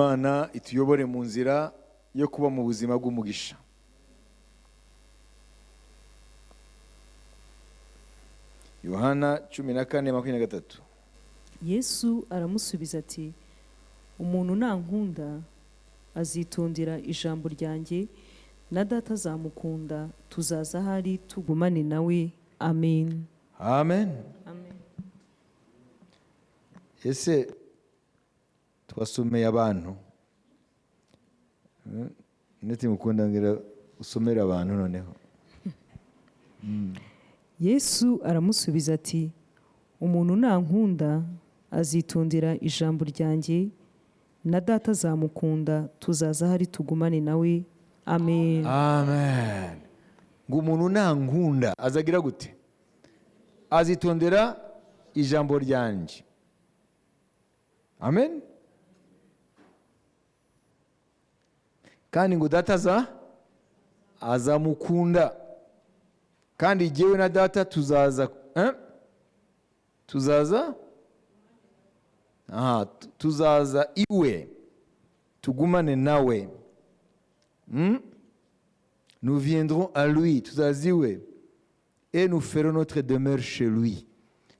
Imana ituyobore mu nzira yo kuba mu buzima bw'umugisha. Yohana 14:23. Yesu aramusubiza ati, umuntu nankunda azitondera ijambo ryanjye, na data azamukunda, tuzaza ahari tugumane nawe. Amen. Amen. Amen. Ese twasomeye abantu neti mukunda ngira usomera abantu noneho. Yesu aramusubiza ati, umuntu nankunda azitondera ijambo ryanjye, na data azamukunda, tuzaza ahari tugumane nawe. Amen. Amen. Ngo umuntu nankunda azagira gute? Azitondera ijambo ryanjye. Amen. Kandi ngo data azamukunda, kandi jyewe na data tuzaza iwe tugumane nawe. Nous viendrons à lui, tuzaza iwe, et nous ferons notre demeure chez lui.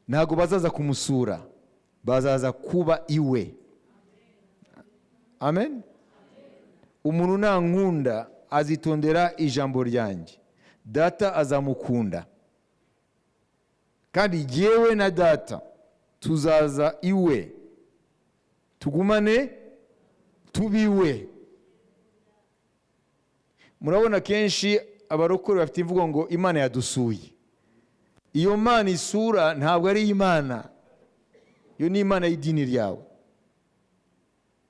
Ntago bazaza kumusura, bazaza kuba iwe. Amen. Umuntu nankunda azitondera ijambo ryanjye, data azamukunda, kandi jyewe na data tuzaza iwe tugumane tubiwe. Murabona kenshi abarokore bafite imvugo ngo Imana yadusuye. Iyo Mana isura ntabwo ari Imana, iyo ni Imana y'idini ryawe.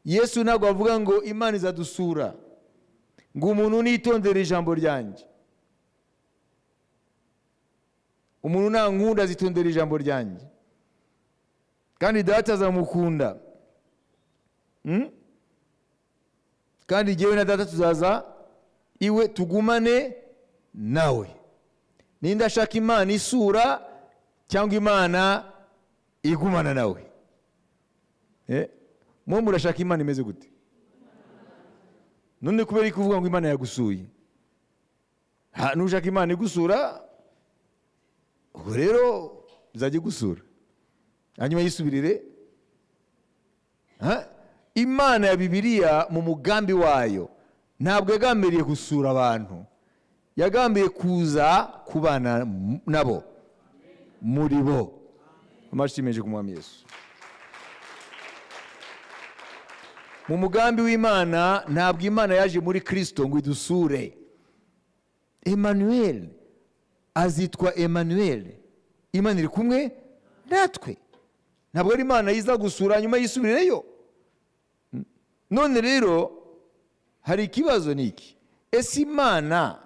Yesu ntabwo avuga ngo Imana izadusura, ngo umuntu nitondera ijambo ryanjye. Umuntu nankunda azitondera ijambo ryanjye, kandi data azamukunda, kandi jyewe na data tuzaza iwe tugumane nawe. Ninde ashaka Imana isura cyangwa Imana igumana nawe? Mwe murashaka Imana imeze gute? None kubera kuvuga ngo Imana yagusuye, nushaka Imana igusura, ubwo rero uzajye gusura hanyuma yisubirire. Imana ya Bibiliya mu mugambi wayo ntabwo yagambiriye gusura abantu, yagambiriye kuza kubana nabo muri bo. Amashimeje ku Mwami Yesu. Mu mugambi w'Imana ntabwo Imana yaje muri Kristo ngo idusure. Emmanuel azitwa Emmanuel, Imana iri kumwe natwe. Ntabwo ari Imana yiza gusura nyuma yisubireyo. None rero hari ikibazo niki, ese Imana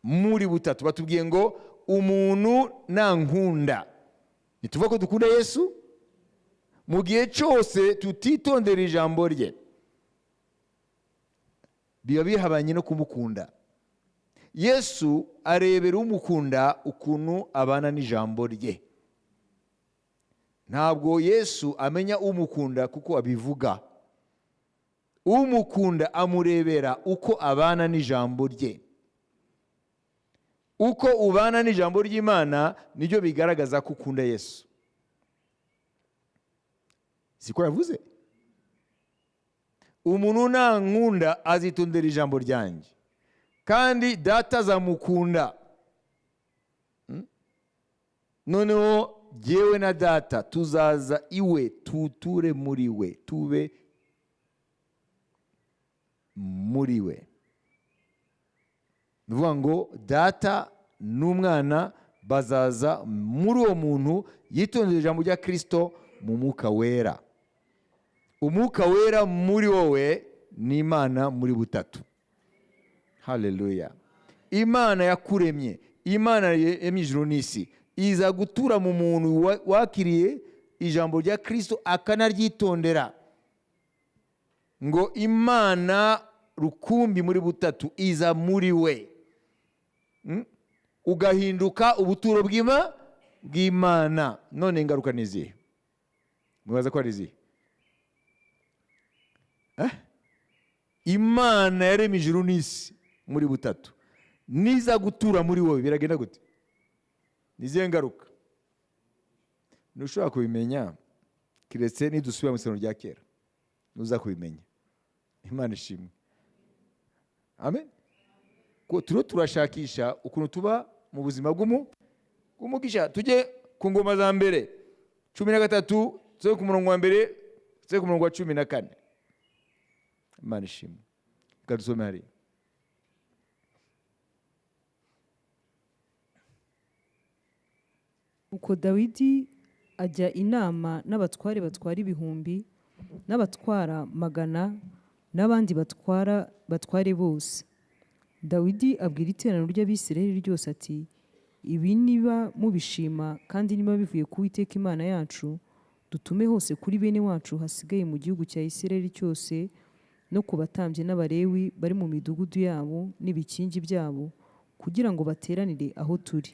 muri butatu batubwiye ngo umuntu nankunda, nituvuga ko dukunda Yesu mu gihe cyose tutitondera ijambo rye, biba bihabanye no kumukunda. Yesu arebera umukunda ukuntu abana n'ijambo rye. Ntabwo Yesu amenya umukunda kuko abivuga. Umukunda amurebera uko abana n'ijambo rye. Uko ubana n'ijambo ry'Imana nibyo bigaragaza ko ukunda Yesu. Siko yavuze? Umuntu nankunda azitondera ijambo ryanjye, kandi data azamukunda. Noneho jyewe na data tuzaza iwe tuture muri we, tube muri we. Nuvuga ngo data n'umwana bazaza muri uwo muntu yitondera ijambo rya Kristo mu mwuka wera. Umwuka wera muri wowe ni Imana muri butatu. Haleluya. Imana yakuremye, Imana yaremye ijuru n'isi, iza gutura mu muntu wakiriye ijambo rya Kristo akanaryitondera. Ngo Imana rukumbi muri butatu iza muri we, ugahinduka ubuturo bw'Imana. None ingaruka ni izihe? Mubaza ko ari izihe? imana yaremye ijuru n'isi muri butatu niza gutura muri wowe biragenda gute? Nizihe ngaruka? Ntushobora kubimenya kiretse nidusubira mu isano rya kera, nuza kubimenya. Imana ishimwe. Amen. Ko turashakisha ukuntu tuba mu buzima bw'umugisha. Tujye ku ngoma za mbere 13 zo ku murongo wa mbere zo ku murongo wa 14. Imana ishimwe. Kadusome hari. Uko Dawidi ajya inama n'abatware batwara ibihumbi n'abatwara magana n'abandi batware bose. Dawidi abwira iteraniro ry'Abisirayeli ryose ati, ibi niba mubishima kandi niba bivuye ku Uwiteka Imana yacu, dutume hose kuri bene wacu hasigaye mu gihugu cya Isirayeli cyose no ku batambyi n'Abalewi bari mu midugudu yabo n'ibikingi byabo, kugira ngo bateranire aho turi.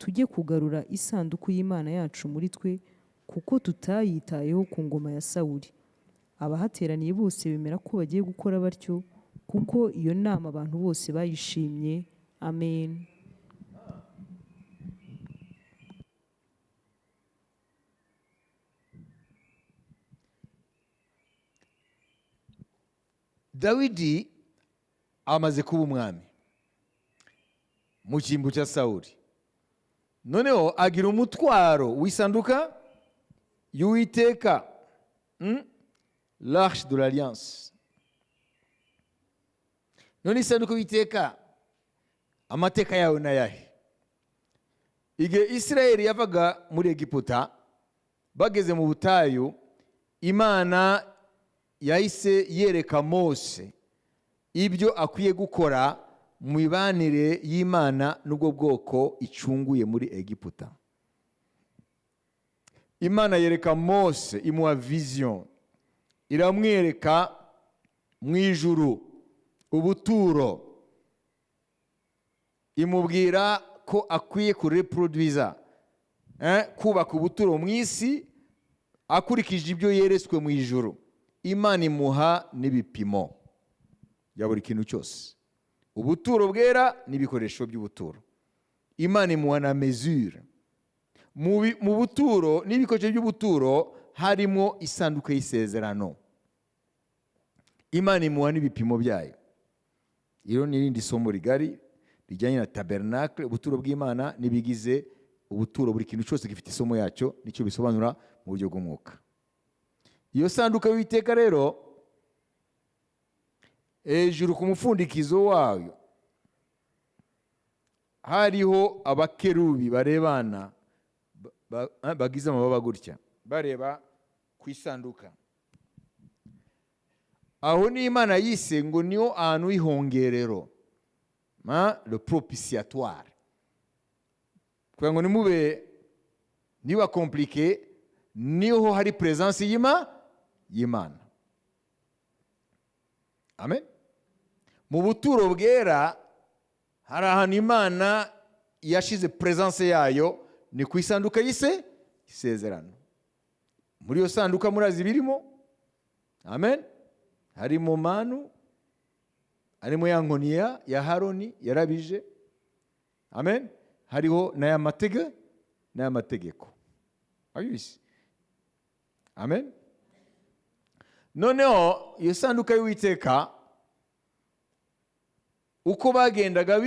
Tujye kugarura isanduku y'Imana yacu muri twe, kuko tutayitayeho ku ngoma ya Sawuli. Abahateraniye bose bemera ko bagiye gukora batyo, kuko iyo nama abantu bose bayishimye. Amen. Dawidi amaze kuba umwami mu cyimbo cya Sawuli, noneho agira umutwaro w'isanduka y'Uwiteka, l'Arche de l'Alliance. None isanduka y'Uwiteka amateka yawe n'ayahe? Igihe Isirayeli yavaga muri Egiputa bageze mu butayu, Imana yahise yereka Mose ibyo akwiye gukora mu mibanire y'Imana n'ubwo bwoko icunguye muri Egiputa. Imana yereka Mose, imuha vision, iramwereka mu ijuru ubuturo, imubwira ko akwiye kureproduiza, kubaka ubuturo mu isi akurikije ibyo yeretswe mu ijuru. Imana imuha n'ibipimo ya buri kintu cyose, ubuturo bwera n'ibikoresho by'ubuturo. Imana imuha na mesure. Mu buturo n'ibikoresho by'ubuturo harimo isanduku y'isezerano. Imana imuha n'ibipimo byayo. Iyo ni irindi somo rigari rijyanye na tabernacle, ubuturo bw'Imana n'ibigize ubuturo. Buri kintu cyose gifite isomo yacyo, nicyo bisobanura mu buryo bw'umwuka. Iyo sanduka y'Uwiteka rero, hejuru ku mufundikizo wayo hariho abakerubi barebana, bagize amababa gutya bareba ku isanduka. Aho ni Imana yise ngo niho ahantu h'ihongerero, le propitiatoire, kugira ngo niba compliqué, niho hari presence y'Imana. Amen. Mu buturo bwera hari ahantu Imana yashize presence yayo, ni ku isanduka y'isezerano. Muri iyo sanduka murazi birimo, amen, harimo manu, harimo ya nkoni ya Haroni yarabije, amen, hariho n'aya mategeko. Ayusi. Amen. Noneho iyo sanduka y'Uwiteka uko bagendaga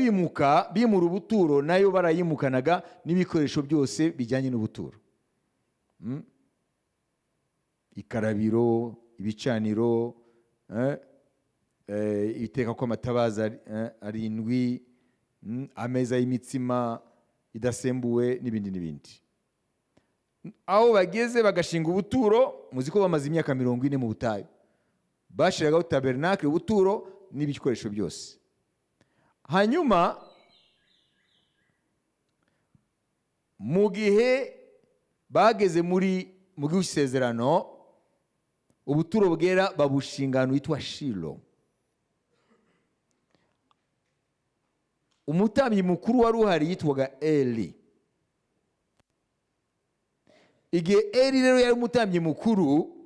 bimura ubuturo, nayo barayimukanaga n'ibikoresho byose bijyanye n'ubuturo. Ikarabiro, ibicaniro, iteka ko amatabaza 7, ameza y'imitsima idasembuwe n'ibindi. Aho bageze bagashinga ubuturo, muzi ko bamaze imyaka 40 mu butayu, bashiragaho tabernacle, ubuturo n'ibikoresho byose. Hanyuma mu gihe bageze mu gihugu cy'isezerano, ubuturo bwera babushinga ahantu hitwa Shilo. Umutambyi mukuru wari uhari yitwaga Eli. Igihe Eli rero yari umutambyi mukuru,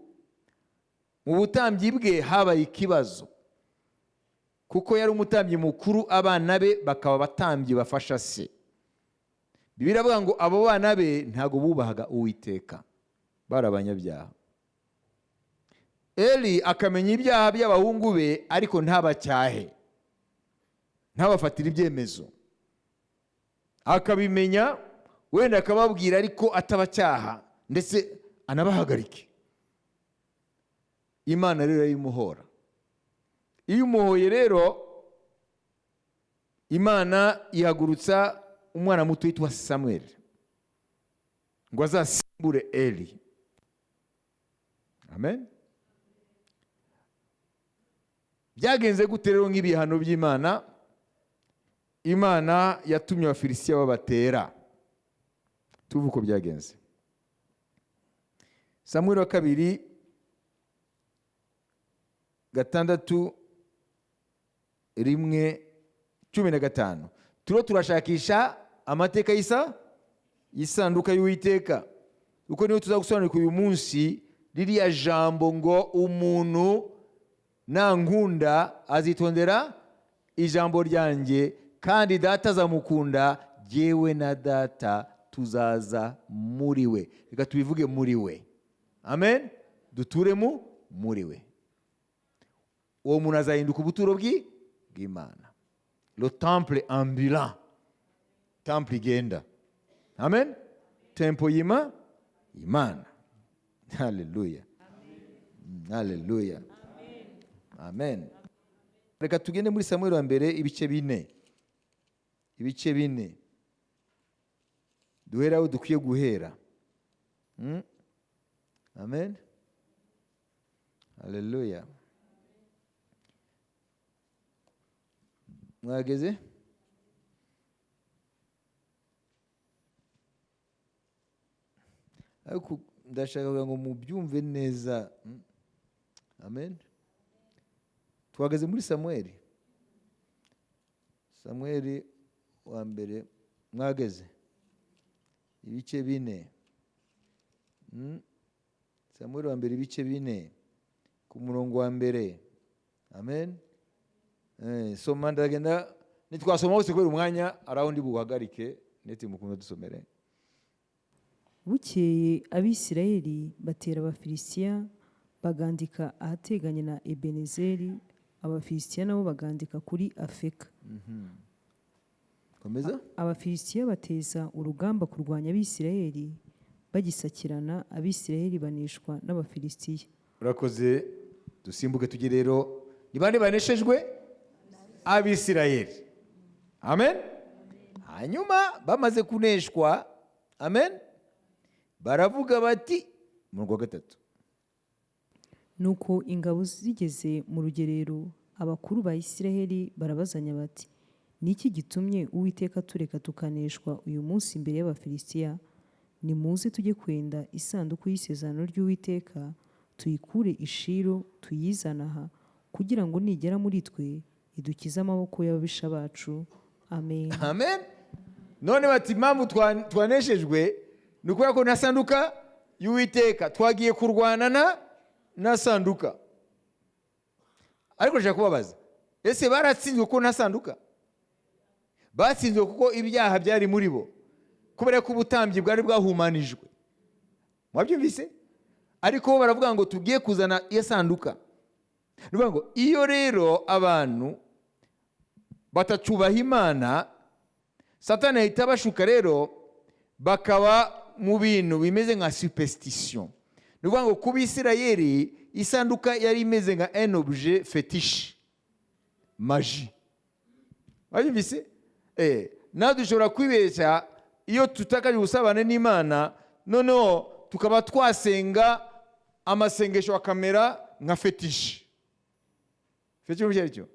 mu butambyi bwe habaye ikibazo. kuko yari umutambyi mukuru, abana be bakaba abatambyi bafasha se. Bibiliya iravuga ngo abo bana be ntago bubahaga Uwiteka, bari abanyabyaha. Eli akamenya ibyaha by'abahungu be, ariko ntabacyahe, ntabafatira ibyemezo. Akabimenya, wenda akababwira ariko atabacyaha, ndetse anabahagarike. Imana rero irayimuhora. Iyo umuhoye rero, Imana ihagurutsa umwana muto witwa Samuel ngo azasimbure Eli. Amen. Byagenze gute rero nk'ibihano by'Imana? Imana yatumye Abafilisitiya babatera. Tuvuga uko byagenze. Samuel wa kabiri 6:15. Turo turashakisha amateka y'isanduka y'Uwiteka. Uko niyo tuzagusobanurira uyu munsi ririya jambo ngo umuntu nankunda azitondera ijambo ryanjye, kandi data azamukunda, jyewe na data tuzaza muri we. Reka tubivuge muri we. Amen. Duturemo muri we. Uwo muntu azahinduka ubuturo bw'Imana. Le temple ambulant. Temple igenda. Amen. Temple y'Imana. Hallelujah. Hallelujah. Amen. Reka tugende muri Samuel wa mbere ibice 4. Ibice 4. Duhera aho dukwiye guhera. Amen. Hallelujah. Mwageze? Ariko ndashaka ngo mubyumve neza. Amen. Twageze muri Samuel. Samuel wa mbere mwageze ibice 4. Samuel wa mbere ibice 4 ku murongo wa mbere. Amen. Soma ndagenda nitwasoma hose kubera umwanya araho ndi buhagarike neti mukunda dusomere. Bukeye Abisirayeli batera Abafilisitiya, bagandika ahateganye na Ebenezeri, Abafilisitiya nabo bagandika kuri Afeka. Komeza. Abafilisitiya bateza urugamba kurwanya Abisirayeli, bagisakirana, Abisirayeli baneshwa n'Abafilisitiya. Urakoze. Dusimbuke tujye rero, ni bande baneshejwe? Abisirayeli. Amen. Hanyuma bamaze kuneshwa, amen, baravuga bati murongo wa 3. Nuko ingabo zigeze mu rugerero, abakuru ba Isirayeli barabazanya bati, niki gitumye Uwiteka tureka tukaneshwa uyu munsi imbere y'Abafilisitiya? Nimuze tujye kwenda isanduku y'isezerano ry'Uwiteka, tuyikure i Shilo, tuyizana aha, kugira ngo nigera muri twe idukize amaboko y'ababisha bacu. Amen. Amen. None bati impamvu twaneshejwe ni ukubera ko nta sanduka y'Uwiteka, twagiye kurwanana na sanduka. Ariko nshaka kubabaza, ese baratsinzwe kuko nta sanduka? Batsinzwe kuko ibyaha byari muri bo, kubera ko ubutambyi bwari bwahumanijwe. Mwabyumvise? Ariko bo baravuga ngo tugiye kuzana iyo sanduka. Nuvuga ngo iyo rero abantu batacubaha Imana, Satani ahita bashuka rero bakaba mu bintu bimeze nka superstition. Nuvuga ngo ku Bisirayeli isanduka yari imeze nka un objet fétiche, magie. Mwabyumvise? Nawe dushobora kwibeshya iyo tutakaje ubusabane n'Imana, noneho tukaba twasenga amasengesho akamera nka fetishi. Fetishi mu cyaricyo?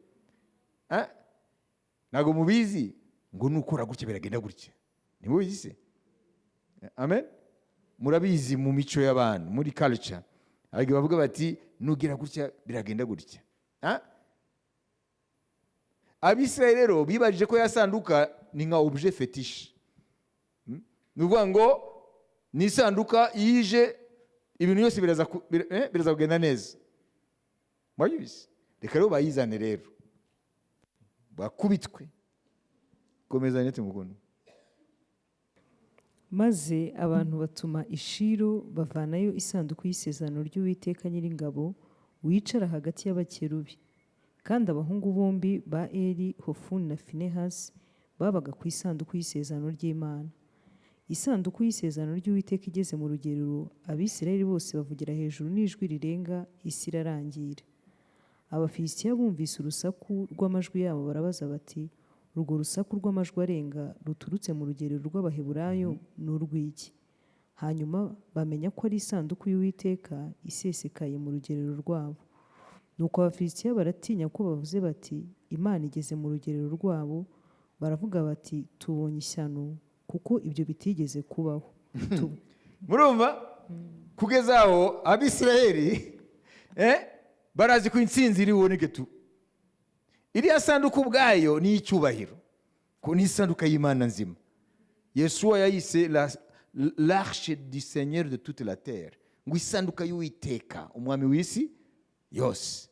Ntago mubizi ngo nukora gutya biragenda gutya. Ntimubizi se? Amen. Murabizi mu mico y'abantu, muri culture. Ariko bavuga bati nugira gutya biragenda gutya. Abisirayeli rero bibajije ko yasanduka ni nka objet fetishi. Nuvuga ngo ni isanduka yije ibintu byose biraza kugenda neza. Mwabyumvise? Reka rero bayizane rero. bakubitwe. Komeza nete mukono. maze abantu batuma i Shilo bavanayo isanduku y'isezerano ry'Uwiteka Nyiringabo wicara hagati y'abakerubi. Kandi abahungu bombi ba Eli, Hofuni na Finehasi, babaga ku isanduku y'isezerano ry'Imana. Isanduku y'isezerano ry'Uwiteka igeze mu rugerero, Abisirayeli bose bavugira hejuru n'ijwi rirenga, isi irarangira. Abafilisitiya bumvise urusaku rw'amajwi yabo barabaza bati, urwo rusaku rw'amajwi arenga ruturutse mu rugerero rw'Abaheburayo ni urw'iki? Hanyuma bamenya ko ari isanduku y'Uwiteka isesekaye mu rugerero rwabo. Nuko Abafilisitiya baratinya ko bavuze bati, Imana igeze mu rugerero rwabo. Baravuga bati, tubonye ishyano, kuko ibyo bitigeze kubaho. Murumva? Kugeza aho Abisirayeli barazi ko intsinzi iri buboneke tu. Iriya sanduku ubwayo ni icyubahiro, ko ni isanduka y'Imana nzima. Yesuwa yayise l'arche du Seigneur de toute la terre, ngo isanduka y'Uwiteka umwami w'isi yose.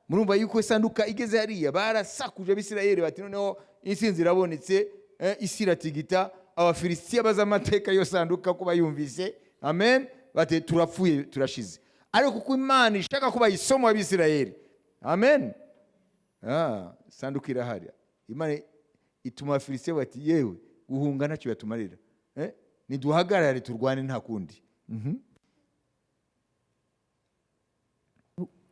Murumva yuko isanduka igeze hariya barasakuje Abisirayeli bati noneho intsinzi irabonetse, isi iratigita. Abafilisitiya baza amateka yo sanduka kuba yumvise, amen, bati turapfuye turashize. Ariko kuko Imana ishaka kuba isomo Abisirayeli, amen, sanduka irahari. Imana ituma Abafilisitiya bati yewe guhunga ntacyo yatumarira, niduhagarare turwane nta kundi.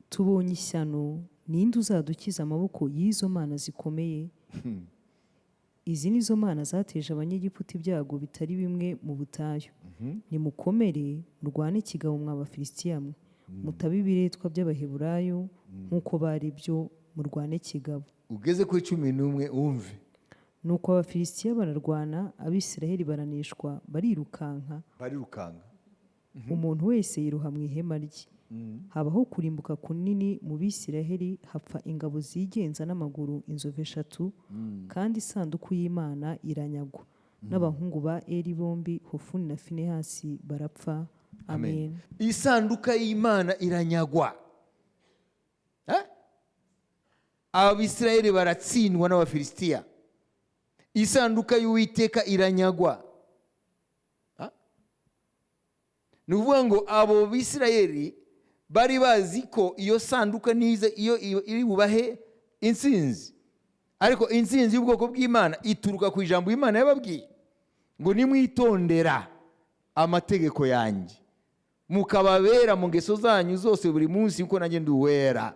Tubonye ishyano, ninde uzadukiza amaboko y'izo mana zikomeye? Izi nizo mana zateje Abanyegiputa ibyago bitari bimwe mu butayu. Nimukomere murwane kigabo mwa Bafilisitiya mwe, mutabe ibiretwa by'Abaheburayo nk'uko bari byo, murwane kigabo. Ugeze ku 11 umve. Nuko Abafilisitiya bararwana, Abisirayeli baraneshwa, barirukanka. Umuntu wese yiruha mu ihema rye. Habaho kurimbuka kunini mu Bisirayeli, hapfa ingabo zigenza n'amaguru inzovu 3, kandi isanduku y'Imana iranyagwa. N'abahungu ba Eli bombi, Hofuni na Finehasi, barapfa. Amen. Isanduka y'Imana iranyagwa. Abisirayeli baratsindwa n'Abafilisitiya. Isanduka y'Uwiteka iranyagwa. Nuvuga ngo abo Bisirayeli bari bazi ko iyo sanduka nize iyo iri bubahe intsinzi. Ariko intsinzi y'ubwoko bw'Imana ituruka ku ijambo Imana yababwiye ngo nimwitondera amategeko yanjye, mukababera mu ngeso zanyu zose buri munsi, uko nanjye ndi uwera.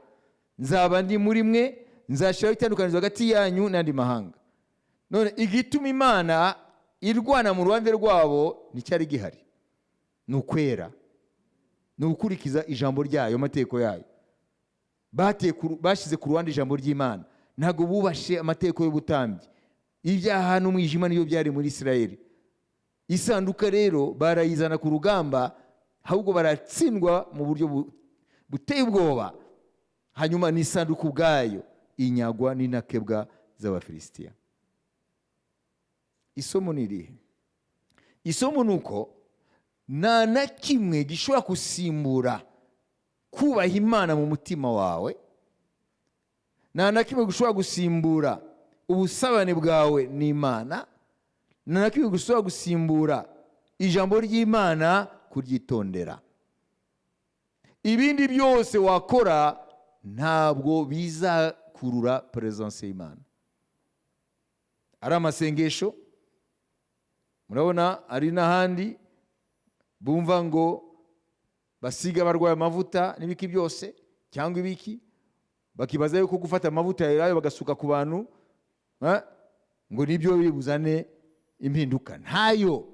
Nzaba ndi muri mwe, nzashiraho itandukanizo hagati yanyu n'andi mahanga. None igituma Imana irwana mu ruhande rwabo nticyari gihari, ni ukwera, ni ukurikiza ijambo ryayo, amategeko yayo. Bashize ku ruhande ijambo ry'Imana, ntago bubashe amategeko y'ubutambyi. Ibyaha n'umwijima niyo byari muri Isirayeli. Isanduka rero barayizana ku rugamba, ahubwo baratsindwa mu buryo buteye ubwoba. Hanyuma ni isanduku ubwayo inyagwa n'inakebwa z'Abafilisitiya. Isomo ni irihe? Isomo nuko nta na kimwe gishobora gusimbura kubaha Imana mu mutima wawe. Nta na kimwe gishobora gusimbura ubusabane bwawe n'Imana. Nta na kimwe gishobora gusimbura ijambo ry'Imana kuryitondera. Ibindi byose wakora ntabwo bizakurura presence y'Imana. Ari amasengesho, murabona ari n'ahandi bumva ngo basiga abarwaye amavuta n'ibiki byose cyangwa ibiki, bakibaza yuko gufata amavuta yayo bagasuka ku bantu ngo nibyo bibuzane impinduka. Ntayo,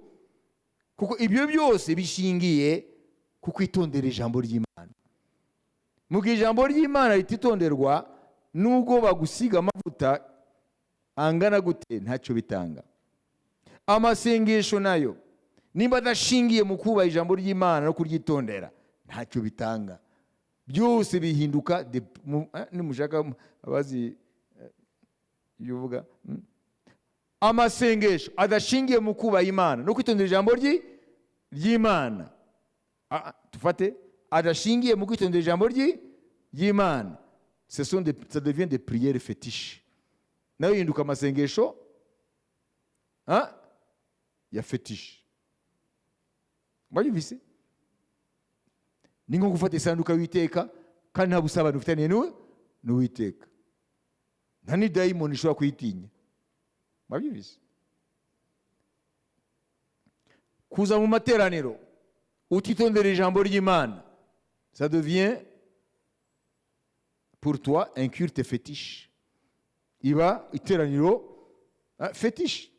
kuko ibyo byose bishingiye ku kwitondera ijambo ry'Imana. Mu gihe ijambo ry'Imana rititonderwa, nubwo bagusiga amavuta angana gute ntacyo bitanga. Amasengesho nayo nimba adashingiye mu kubaha ijambo ry'Imana no kuryitondera ntacyo bitanga. Byose bihinduka nimushaka abazi yuvuga amasengesho adashingiye mu kubaha Imana no kwitondera ijambo ry'Imana. Tufate adashingiye mu kwitondera ijambo ry'Imana, ça devient des prières fétiches. nayo yinduka amasengesho ya fetish. Mwabyumvise? Ni nko gufata isanduka y'Uwiteka kandi nta busabane ufitaniye n'Uwiteka. Nta ni dayimoni ishobora kuyitinya. Mwabyumvise? Kuza mu materaniro utitondera ijambo ry'Imana, ça devient pour toi un culte fétiche. Iba iteraniro fétiche.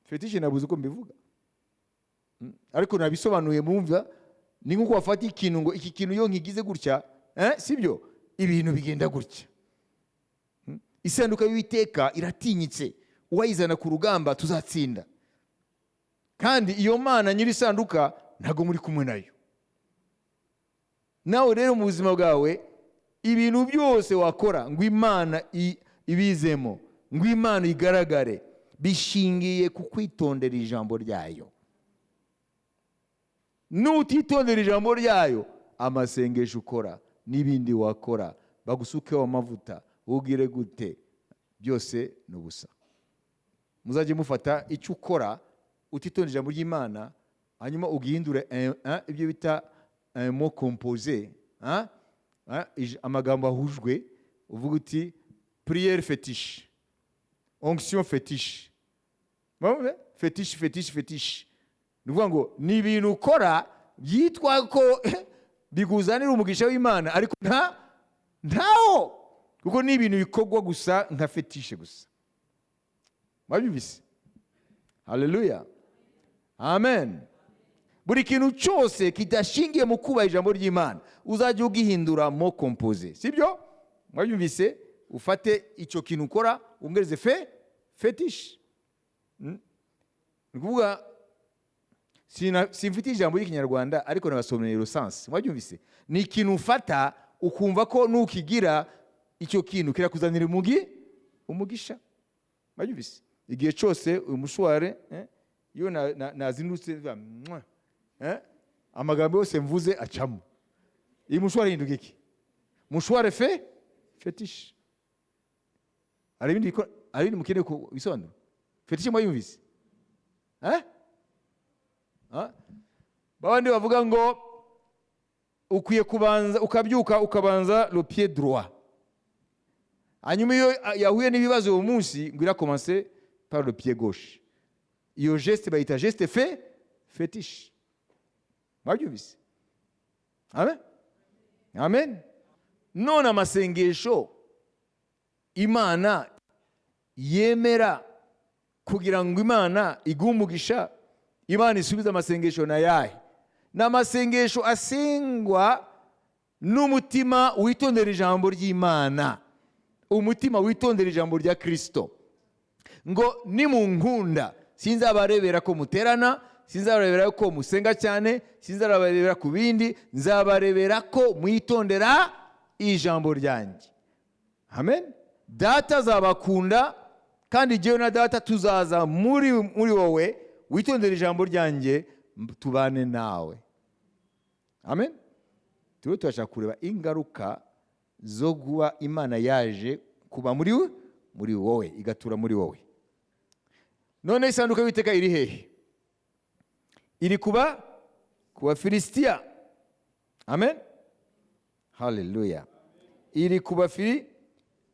Fétiche nabuze uko mbivuga. Ariko nabisobanuye mumva, ni nko wafata ikintu ngo iki kintu yo nkigize gutya, sibyo? Ibintu bigenda gutya. Isanduka y'Uwiteka iratinyitse, uwayizana ku rugamba tuzatsinda. Kandi iyo Mana nyiri isanduka ntago muri kumwe nayo. Nawe rero mu buzima bwawe ibintu byose wakora ngo Imana ibizemo, ngo Imana igaragare, bishingiye ku kwitondera ijambo ryayo. Nutitondera ijambo ryayo, amasengesho ukora n'ibindi wakora, bagusukeho amavuta, ugire gute, byose n'ubusa. Muzaje mufata icyo ukora utitondera ijambo ry'Imana, hanyuma ugihindure ibyo bita un mot composé, amagambo ahujwe, uvuga uti prière fétiche, onction fétiche. Fétiche, fétiche, fétiche. Nuvuga ngo ni ibintu ukora byitwa ko biguzanira umugisha w'Imana, ariko ntawo, kuko ni ibintu bikorwa gusa nka fétiche gusa. Mwabyumvise? Haleluya. Amen. Buri kintu cyose kidashingiye mu kuba ijambo ry'Imana uzajya ugihindura mo composé, sibyo? Mwabyumvise? Ufate icyo kintu ukora umwereze fétiche. Nukuvuga simfite ijambo ry'Ikinyarwanda ariko nabasomeye le sens. Mwabyumvise? Ni ikintu ufata ukumva ko nukigira icyo kintu kirakuzanira umugisha. Mwabyumvise? Igihe cyose umushware iyo nazindutse amagambo yose mvuze acamo. Iyi mushware hinduka iki? Mushware fétiche. Ari ibindi mukeneye ku bisobanuro? Fétiche mwayumvise? Babandi bavuga ngo ukwiye kubanza ukabyuka ukabanza le pied droit. Hanyuma iyo yahuye n'ibibazo uwo munsi ngo irakomanse par le pied gauche. Iyo geste bayita geste fétiche. Mwabyumvise? Amen? Amen? None amasengesho Imana yemera kugira ngo Imana iguhe umugisha, Imana isubiza amasengesho na yahe? N'amasengesho asengwa n'umutima witondera ijambo ry'Imana, umutima witondera ijambo rya Kristo. Ngo nimunkunda sinzabarebera ko muterana, sinzabarebera ko musenga cyane, sinzabarebera ku bindi, nzabarebera ko mwitondera ijambo ryanjye. Amen. Data azabakunda kandi jyewe na Data tuzaza muri wowe, witondera ijambo ryanjye, tubane nawe. Amen. Tuwe turashaka kureba ingaruka zo kuba Imana yaje kuba muri wowe, igatura muri wowe. None isanduka y'Uwiteka iri hehe? Iri kuba Filistia. Amen. Hallelujah. Iri kuba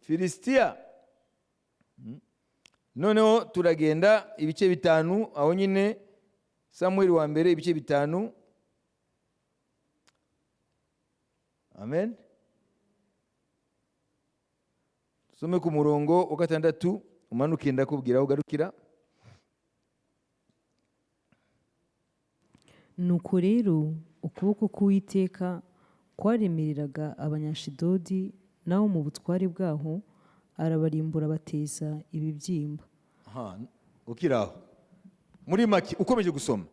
Filistia. Noneho turagenda ibice 5 aho nyine Samuel wa mbere ibice 5. Amen. Some ku murongo wa 6 umanuke ndakubwira aho garukira. Nuko rero ukuboko k'Uwiteka kwaremereraga abanyashidodi, naho mu butware bwaho arabarimbura bateza ibibyimba. Ukiraho muri make ukomeje gusoma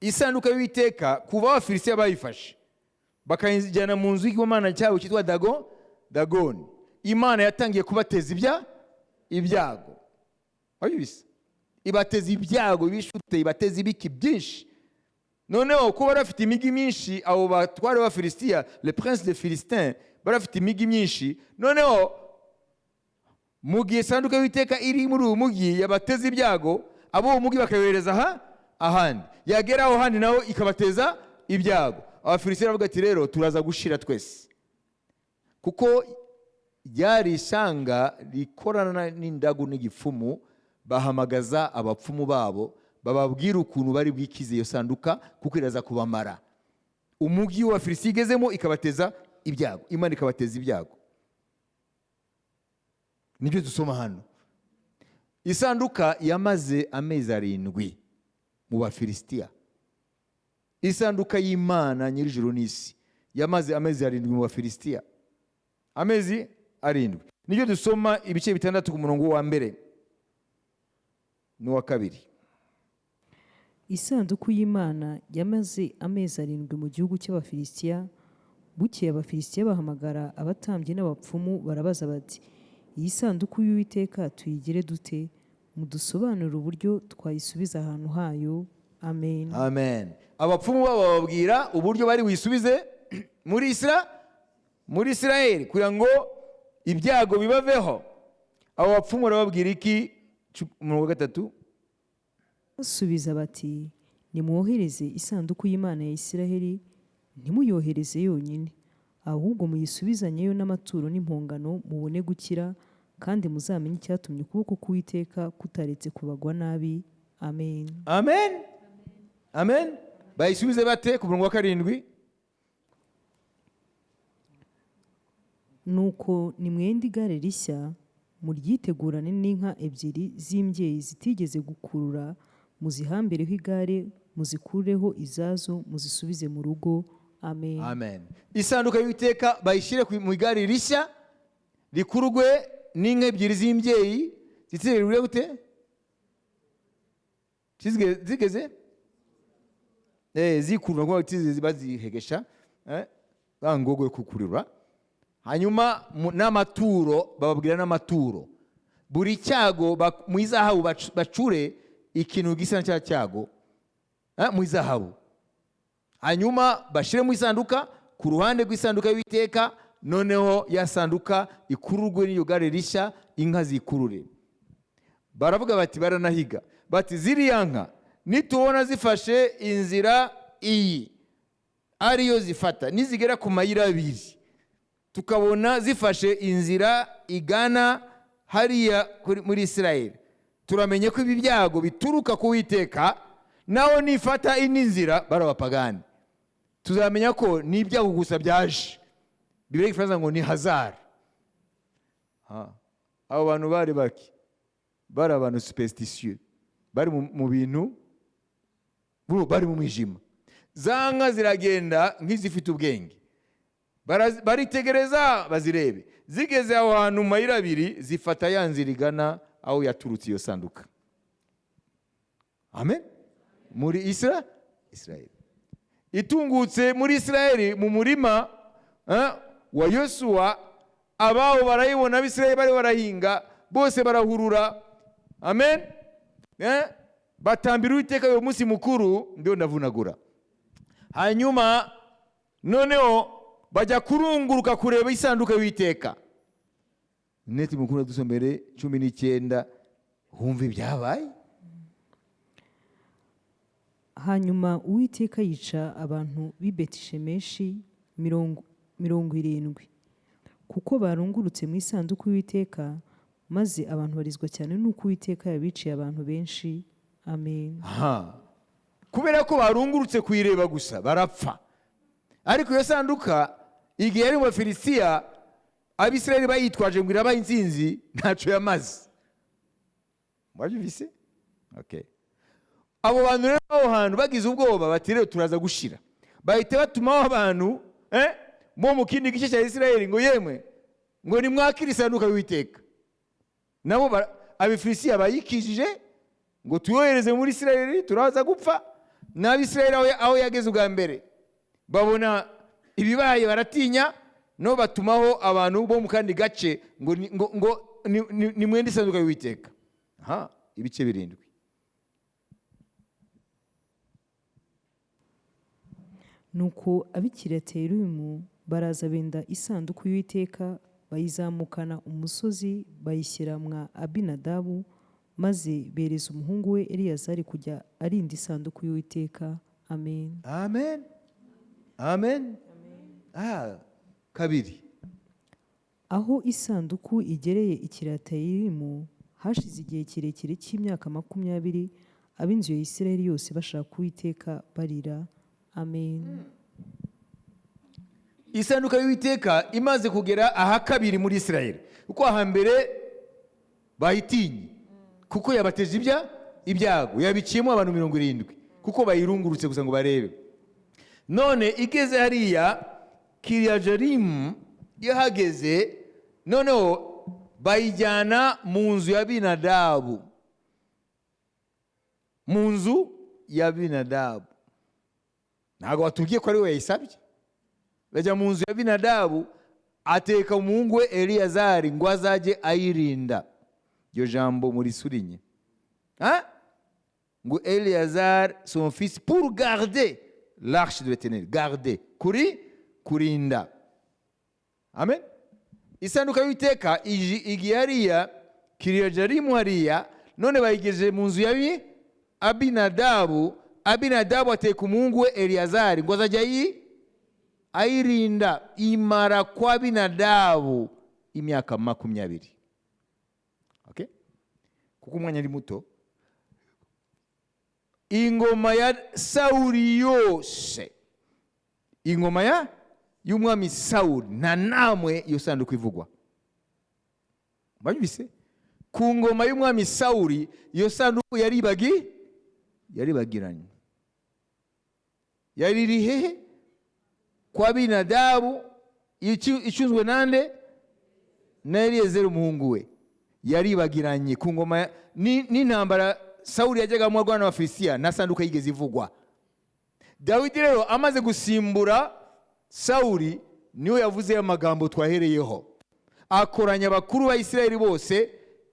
isanduka y'Uwiteka kuva Abafilisitiya bayifashe bakayijyana mu nzu y'Imana cyabo cyitwa Dagoni. Imana yatangiye kubateza ibyago. Wabibise? Ibateza ibyago bishute, ibateza ibiki byinshi. Noneho ko barafite imigi myinshi, abo batware b'Abafilisitiya, le prince des Philistins barafite imigi myinshi. Noneho mu gihe isanduka y'Uwiteka iri muri uwo mugi yabateza ibyago, abo uwo mugi bakayohereza ahandi, yagera aho handi naho ikabateza ibyago. Abafilisitiya baravuga ati rero turaza gushira twese, kuko ryari ishyanga rikorana n'indagu n'igipfumu. Bahamagaza abapfumu babo bababwira ukuntu bari bwikize iyo sanduka, kuko iraza kubamara. Umugi w'Abafilisitiya igezemo ikabateza ibyago, Imana ikabateza ibyago. Nibyo dusoma hano. Isanduka yamaze amezi 7 mu Bafilisitiya. Isanduka y'Imana nyir'ijuru n'isi yamaze amezi 7 mu Bafilisitiya. Amezi 7. Nibyo dusoma ibice 6 ku murongo wa mbere n'uwa 2. Isanduku y'Imana yamaze amezi 7 mu gihugu cy'Abafilisitiya. Bukeye Abafilisitiya bahamagara abatambyi n'abapfumu barabaza bati, iyi sanduku y'Uwiteka tuyigire dute? Mudusobanurire uburyo twayisubiza ahantu hayo. Amen. Amen. Abapfumu babo bababwira uburyo bari wisubize muri Israeli kugira ngo ibyago bibaveho. Abo bapfumu barababwira iki? Umurongo wa 3. Basubiza bati, nimwohereze isanduku y'Imana ya Isiraheli, ntimuyohereze yonyine, ahubwo muyisubizanyeyo n'amaturo n'impongano, mubone gukira, kandi muzamenye icyatumye ukuboko k'Uwiteka kutaretse kubagwa nabi. Amen. Amen. Amen. Bayisubize bate? Ku murongo wa 7. Nuko nimwende igare rishya, muryitegurane n'inka 2 z'imbyeyi zitigeze gukurura, muzihambireho igare, muzikureho izazo, muzisubize mu rugo. Amen. Amen. Isanduka y'Uwiteka bayishyire mu igare rishya, rikurwe n'inka 2 z'imbyeyi zitigeze gute? Zigeze zikurura ngo bazihegesha bangogo kukurura. Hanyuma n'amaturo, bababwira n'amaturo. Buri cyago mu izahabu bacure ikintu gisa na cyago mu izahabu. Hanyuma bashire mu isanduka, ku ruhande rw'isanduka y'Uwiteka, noneho ya sanduka ikururwe n'iyo gare rishya, inka zikurure. Baravuga bati, baranahiga bati, ziriya nka nitubona zifashe inzira iyi ariyo zifata, nizigera ku mayira 2 tukabona zifashe inzira igana hariya muri Israeli, turamenye ko ibi byago bituruka ku Uwiteka. Naho nifata indi nzira barabapagani, tuzamenya ko ni ibyago gusa byaje. Bibiri ifaransa ngo ni hazard. Abo bantu bari abantu superstitieux, bari mu bintu, bari mu mwijima. Za nka ziragenda nk'izifite ubwenge, baritegereza bazirebe, zigeze aho hantu mu mayira 2 zifata ya nzira igana aho yaturutse iyo sanduka. Amen. Muri Israeli. Itungutse muri Israeli mu murima wa Yosuwa, abaho barayibona, Abisirayeli bari barahinga, bose barahurura. Amen. Batambira Uwiteka uwo munsi mukuru, ndio ndavunagura. Hanyuma noneho bajya kurunguruka kureba isanduka y'Uwiteka. Neti mukuru dusomere 19, humva ibyabaye. Hanyuma Uwiteka yica abantu b'i Betishemeshi 70, kuko barungurutse mu isanduku y'Uwiteka, maze abantu barizwa cyane n'uko Uwiteka yabiciye abantu benshi. Amen. Kubera ko barungurutse kuyireba gusa barapfa. Ariko iyo sanduka igihe yari mu Bafilisitiya, Abisirayeli bayitwaje ngo irabaha intsinzi, ntaco yamaze. Mwajuvise? Okay. Abo bantu rero aho hantu bagize ubwoba bati rero turaza gushira. Bahita batumaho abantu bo mu kindi gice cya Isirayeli ngo yemwe ngo nimwakire isanduka y'Uwiteka. Nabo Abafilisitiya bayikijije ngo tuyohereze muri Isirayeli, turaza gupfa. N'Abisirayeli aho yageze ubwa mbere babona ibibaye, baratinya, no batumaho abantu bo mu kandi gace ngo nimwende isanduka y'Uwiteka. Ibice 7. Nuko ab'i Kiriyateyimu baraza benda isanduku y'Uwiteka, bayizamukana umusozi bayishyira mwa Abinadabu, maze bereza umuhungu we Eliyazari kujya arinda isanduku y'Uwiteka. Amen. Amen. Amen. Kabiri. Aho isanduku igereye Ikiriyatayarimu, hashize igihe kirekire cy'imyaka 20, ab'inzu ya Isirayeli yose bashaka Uwiteka barira. Amen. Isanduka y'Uwiteka imaze kugera aha kabiri muri Isirayeli, kuko ahambere bayitinye, kuko yabateje ibyago, yabiciyemo abantu 70, kuko bayirungurutse gusa ngo barebe. None igeze hariya Kiriyatayarimu, yahageze, noneho bayijyana mu nzu ya Abinadabu. Mu nzu ya Abinadabu. Ntabwo watubwiye ko ari we yayisabye. Bajya mu nzu ya Abinadabu, ateka umuhungu we Eliyazari ngo azajye ayirinda. Iryo jambo muri surinye. Ngo Eliyazari son fils pour garder l'arche de l'Éternel. Garder. Kurinda. Amen. Isanduka y'Uwiteka igiye hariya Kiriyatayarimu hariya, none bayigeje mu nzu ya Abinadabu. Abinadabu ateka umuhungu we Eliyazari ngo azajya ayirinda. Imara kwa Abinadabu imyaka 20. Okay? Kuko umwanya ari muto. Ingoma ya Sawuli yose, ingoma y'umwami Sawuli, nta namwe iyo sanduku ivugwa. Mwabise? Ku ngoma y'umwami Sawuli iyo sanduku yaribagiranye. Yariri hehe? Kwa Abinadabu, icunzwe nande? Na Eliyezeri umuhungu we. Yaribagiranye ku ngoma n'intambara Sawuli yajyaga mu rwanda n'Abafilisitiya, na sanduka yigeze ivugwa. Dawidi rero amaze gusimbura Sawuli, niwe yavuze amagambo twahereyeho. Akoranya abakuru ba Isirayeli bose,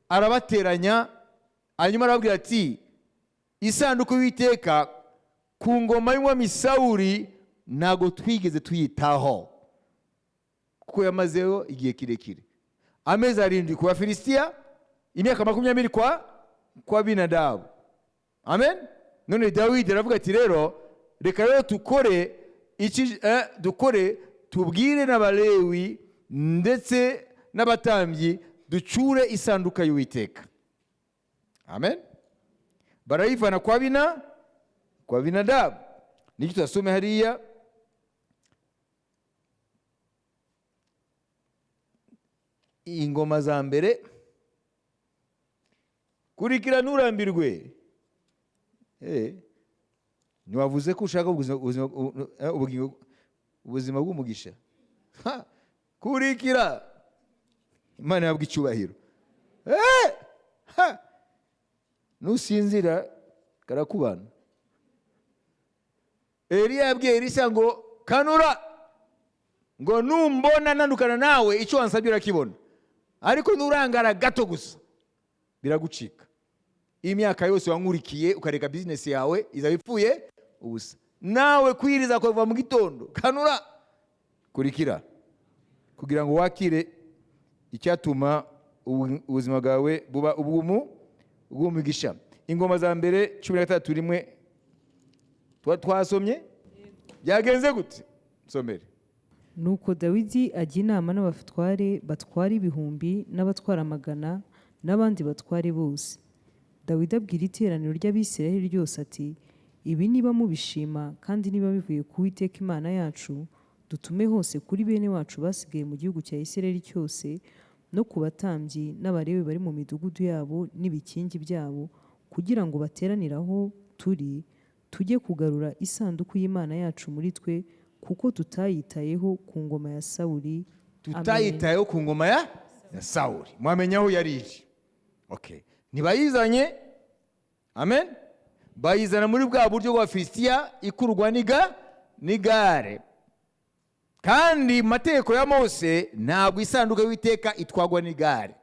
arabateranya, hanyuma arababwira ati, isanduku y'Uwiteka ku ngoma y'umwami Sawuli ntago twigeze tuyitaho, kuko yamazeho igihe kirekire. Amezi 7 ku Bafilisitiya, imyaka 20 kwa Abinadabu. Amen. None Dawidi aravuga ati rero reka rero dukore tubwire n'Abalewi ndetse n'abatambyi ducure isanduka y'Uwiteka. Amen. Barayivana kwa Abinadabu. Niki tutasome hariya ingoma za mbere. Kurikira nurambirwe. Ntiwavuze ko ushaka ubuzima bw'umugisha. Kurikira. Imana yabwa icyubahiro. Nusinzira karakubana. Eliya yabwiye Elisa ngo kanura, ngo numbona nandukana nawe icyo wansabye urakibona, ariko nurangara gato gusa biragucika. Imyaka yose wankurikiye ukareka business yawe izabipfuye ubusa. Nawe kwiriza kuva mu gitondo, kanura, kurikira, kugira ngo wakire icyatuma ubuzima bwawe buba ubw'umugisha. Ingoma za mbere 13 rimwe twasomye. Byagenze gute? Somere. Nuko Dawidi ajya inama n'abatware batwara ibihumbi n'abatwara magana n'abandi batware bose. Dawidi abwira iteraniro ry'Abisirayeli ryose ati, ibi niba mubishima kandi niba bivuye ku Uwiteka Imana yacu, dutume hose kuri bene wacu basigaye mu gihugu cya Isirayeli cyose, no ku batambyi n'Abalewi bari mu midugudu yabo n'ibikingi byabo, kugira ngo bateranire aho tujye kugarura isanduku y'Imana yacu muri twe, kuko tutayitayeho ku ngoma ya Sawuli. Tutayitayeho ku ngoma ya Sawuli. Mwamenya aho yari iri. Okay. Nibayizanye. Amen. Bayizana muri bwa buryo bwa Filisitiya ikurwa n'igare. Kandi mateko ya Mose ntabwo isanduka y'Uwiteka itwagwa n'igare,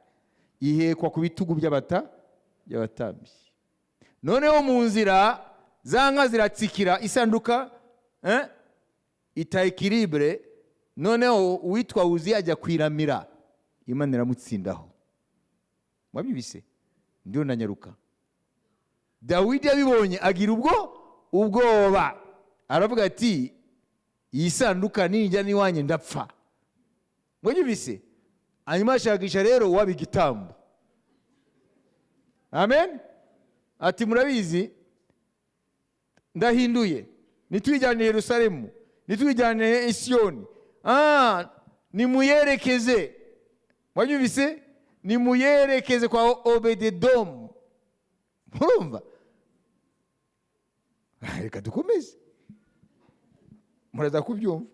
ihekwa ku bitugu by'abatambyi. Noneho mu nzira zanga ziratsikira isanduka ita equilibre. Noneho uwitwa Uzi ajya kwiramira Imana iramutsindaho. Mwabyibise ndio nanyaruka. Dawidi abibonye agira ubwoba, aravuga ati iyi sanduka ninjya niwanye ndapfa. Mwabyibise hanyuma ashakisha rero waba igitambo. Amen. Ati murabizi ndahinduye, nitwijyane Yerusalemu, nitwijyane Siyoni. Nimuyerekeze. Mwabyumvise? Nimuyerekeze kwa Obededomu. Murumva? Reka dukomeze. Muraza kubyumva.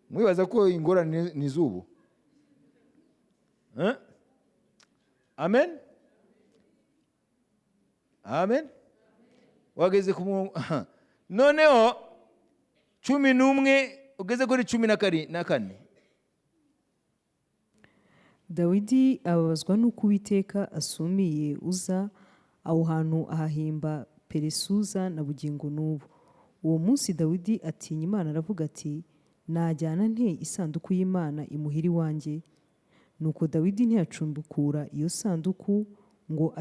Mwibaza ko ingorane ni zubu. Amen. Amen. Wageze ku noneho 11 ugeze kuri 14. Dawidi ababazwa n'uko Uwiteka asumiye Uza aho hantu ahahimba Peresuza na bugingo n'ubu. Uwo munsi Dawidi atinya Imana aravuga ati najyana nte isanduku y'Imana imuhira iwanjye. Nuko Dawidi ntiyacumbukura iyo sanduku ngo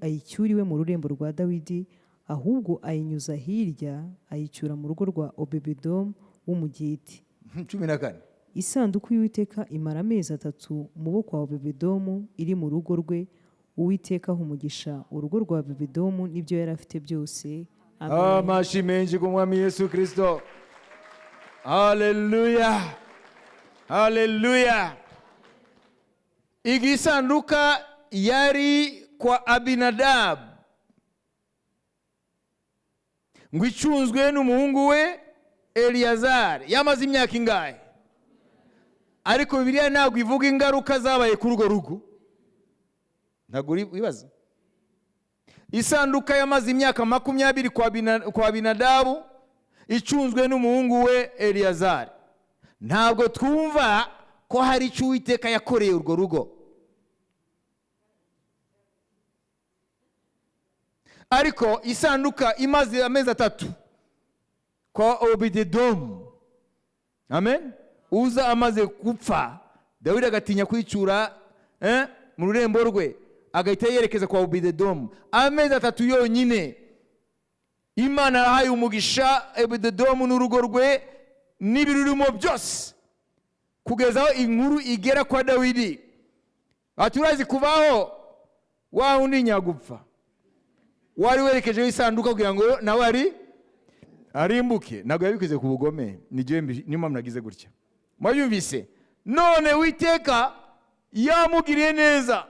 ayicyuriwe mu rurembo rwa Dawidi, ahubwo ayinyuza hirya ayicyura mu rugo rwa Obededomu w'Umugiti. 14. Isanduku y'Uwiteka imara amezi 3 mu maboko wa Obededomu iri mu rugo rwe. Uwiteka umugisha urugo rwa Obededomu n'ibyo yari afite byose. Amen. Amashi menshi ku Mwami Yesu Kristo. Haleluya. Haleluya. Igisanduka yari kwa Abinadabu, ngo icunzwe n'umuhungu we Eliyazari. Yamaze imyaka ingahe? Ariko Bibiliya ntabwo ivuga ingaruka zabaye kuri urwo rugo. Ntabwo wibaza. Isanduka yamaze imyaka 20 kwa Abinadabu, icunzwe n'umuhungu we Eliyazari. Ntabwo twumva ko hari icyo Uwiteka yakoreye urwo rugo. Ariko isanduka imaze amezi 3 kwa Obededomu. Amen. Uza amaze gupfa, Dawidi agatinya kwicura mu rurembo rwe, agahita yerekeza kwa Obededomu. Amezi 3 yonyine Imana yahaye umugisha Obededomu n'urugo rwe n'ibirurimo byose, kugezaho inkuru igera kwa Dawidi. Aturazi kubaho wa undi nyagupfa wari werekeje isanduka kugira ngo nawe arimbuke. Ntabwo yabikoze ku bugome, niyo nagize gutya. Mwabyumvise? None Uwiteka yamugiriye neza.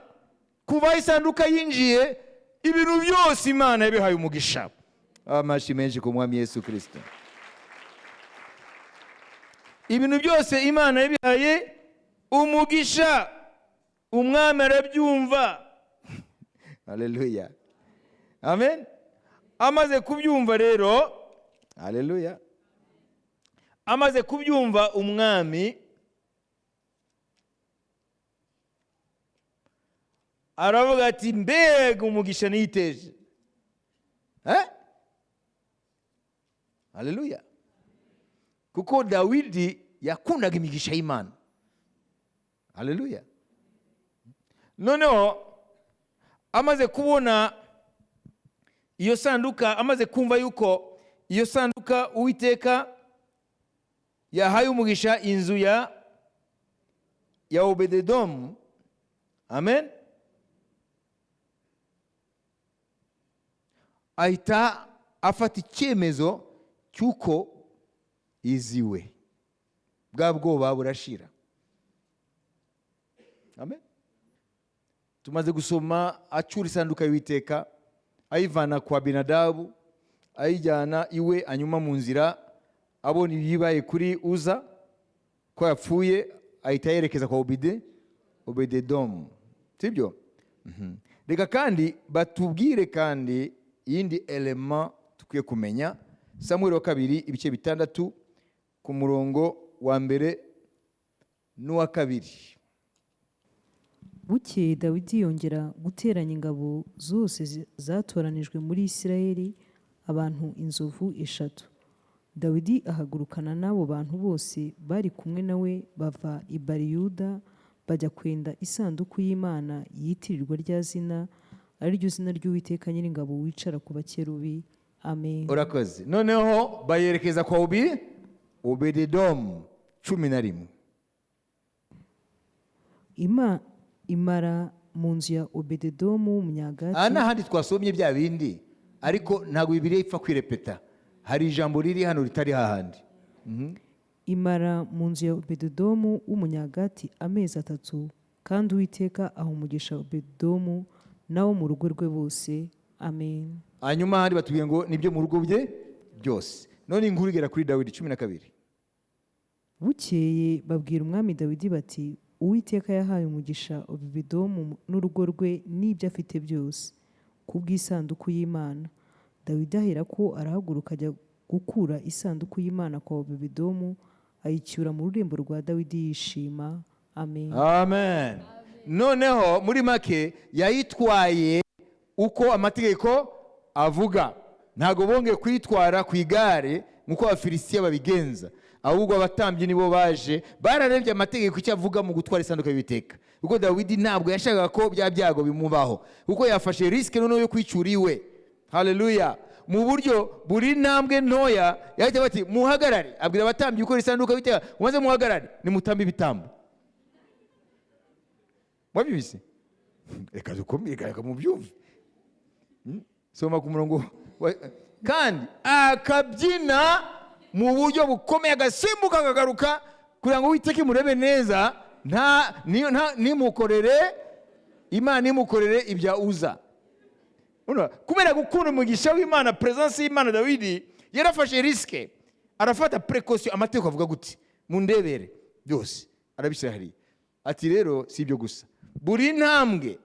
Kuva isanduka yinjiye, ibintu byose Imana yabihaye umugisha. Amashi menshi ku Mwami Yesu Kristo. Ibintu byose Imana yabihaye umugisha. Umwami arabyumva. Haleluya. Amen. Amaze kubyumva rero, haleluya, amaze kubyumva umwami aravuga ati mbega umugisha niteje. Haleluya. Kuko Dawidi yakundaga imigisha y'Imana. Haleluya. Noneho amaze kubona iyo sanduka, amaze kumva yuko iyo sanduka Uwiteka yahaye umugisha inzu ya Obededomu. Amen. Ahita afata icyemezo cyuko iziwe. Bwa bwoba burashira. Amen. Tumaze gusoma acyura isanduka y'Uwiteka, ayivana kwa Abinadabu, ayijyana iwe, anyuma mu nzira abona ibibaye kuri Uza ko yapfuye, ahita yerekeza kwa Obededomu. Sibyo? Reka kandi batubwire kandi yindi element tukwiye kumenya. Samuel wa 2 ibice 6 ku murongo wa 1 n'uwa 2. Bukeye Dawidi yongera guteranya ingabo zose zatoranijwe muri Isirayeli, abantu inzovu 3. Dawidi ahagurukana n'abo bantu bose bari kumwe nawe bava i Bariyuda bajya kwenda isanduku y'Imana yitirirwa rya zina, ari ryo zina ry'Uwiteka Nyiringabo wicara ku bakerubi. Amen. Urakoze. Noneho bayerekeza kwa Obededomu 11. Imara mu nzu ya Obededomu w'umunyagati. N'ahandi twasomye bya bindi, ariko ntabwo Bibiliya ipfa kwirepeta. Hari ijambo riri hano ritari hahandi. Imara mu nzu ya Obededomu w'umunyagati amezi 3, kandi Uwiteka aha umugisha Obededomu nawo mu rugo rwe bose. Amen. Hanyuma handi batubwiye ngo nibyo mu rugo bye byose. None inkuru igera kuri Dawidi 12. Bukeye babwira umwami Dawidi bati, Uwiteka yahaye umugisha Obededomu n'urugo rwe n'ibyo afite byose kubw'isanduku y'Imana. Dawidi ahera ko arahaguruka ajya gukura isanduku y'Imana kwa Obededomu, ayicyura mu rurembo rwa Dawidi yishima. Amen. Amen. Noneho muri make yayitwaye uko amategeko avuga. Ntago bongeye kwitwara ku igare nkuko Abafilisitiya babigenza, ahubwo abatambyi nibo baje bararebye amategeko icyo avuga mu gutwara isanduku y'Uwiteka. Kuko Dawidi ntabwo yashakaga ko bya byago bimubaho, kuko yafashe risk noneho yo kwicyura iwe. Haleluya. Mu buryo buri ntambwe ntoya yahita bati muhagarare, abwira abatambyi gukora isanduku y'Uwiteka, mumaze muhagarare nimutambe ibitambo. Wabibise? Reka dukomeye reka mu byumve. Soma ku murongo kandi akabyina mu buryo bukomeye, agasimbuka akagaruka kugira ngo Uwiteka imurebe neza, nimukorere Imana imukorere ibya uza. Kubera gukunda umugisha w'Imana, presence y'Imana, Dawidi yarafashe riske, arafata precaution. Amategeko avuga guti mundebere byose arabishyira hariya. Ati rero si ibyo gusa, buri ntambwe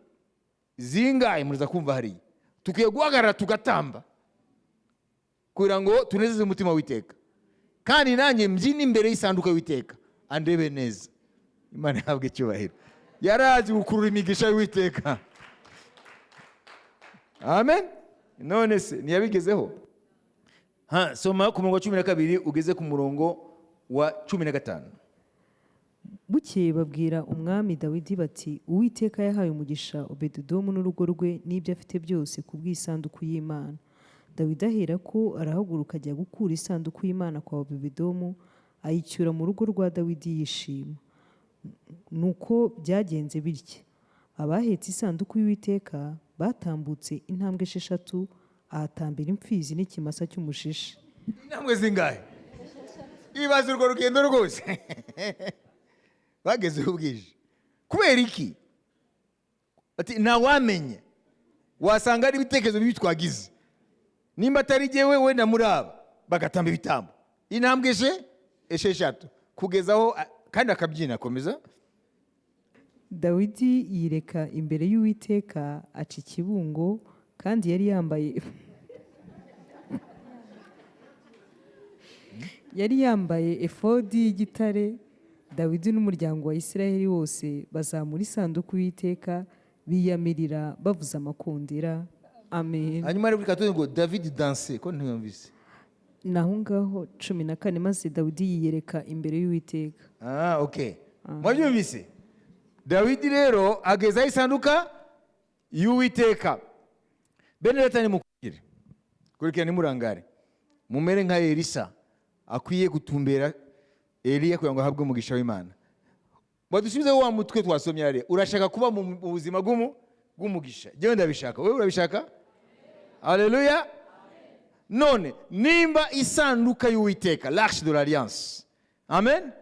zingaye muriza kumva hariya tukwiye guhagarara tugatamba kugira ngo tunezeze umutima w'Uwiteka, kandi nanjye mbyina imbere y'isanduku y'Uwiteka andebe neza. Imana yahabwe icyubahiro. Yarazi gukurura imigisha y'Uwiteka. Amen. None se niyabigezeho? Soma ku murongo wa 12 ugeze ku murongo wa 15. Bukeye babwira umwami Dawidi bati, Uwiteka yahaye umugisha Obededomu n'urugo rwe n'ibyo afite byose kubw'isanduku y'Imana. Dawidi ahera ko arahaguruka ajya gukura isanduku y'Imana kwa Obededomu, ayicyura mu rugo rwa Dawidi yishima. Nuko byagenze bityo, abahetse isanduku y'Uwiteka batambutse intambwe 6, ahatambira imfizi n'ikimasa cy'umushishi. Intambwe zingahe? Ibaze urwo rugendo rwose. Bagezeho bwije. Kubera iki? Ati ntawamenye, wasanga ari ibitekerezo bibi twagize. Nimba atari jyewe wenda muraba bagatamba ibitambo. Intambwe 6 kugezaho kandi akabyina. Komeza. Dawidi yireka imbere y'Uwiteka aca ikibungo, kandi yari yambaye efodi y'igitare. Dawidi n'umuryango wa Isiraheli wose bazamura isanduku y'Uwiteka, biyamirira bavuza amakondera. Amen. Hanyuma rero bikatuye ngo David danse, ko ntiyumvise. Naho ngaho 14, maze Dawidi yiyereka imbere y'Uwiteka. Okay. Mwabyumvise? Dawidi rero ageza isanduka y'Uwiteka. Benedata nimukugire. Kurikira nimurangare. Mumere nka Elisa akwiye gutumbera Eliya kugira ngo ahabwe umugisha w'Imana. Badusubize wa mutwe twasomye yare. Urashaka kuba mu buzima bw'umugisha? Jewe ndabishaka. Wewe urabishaka? Haleluya. None nimba isanduka y'Uwiteka, l'arche de l'alliance. Amen.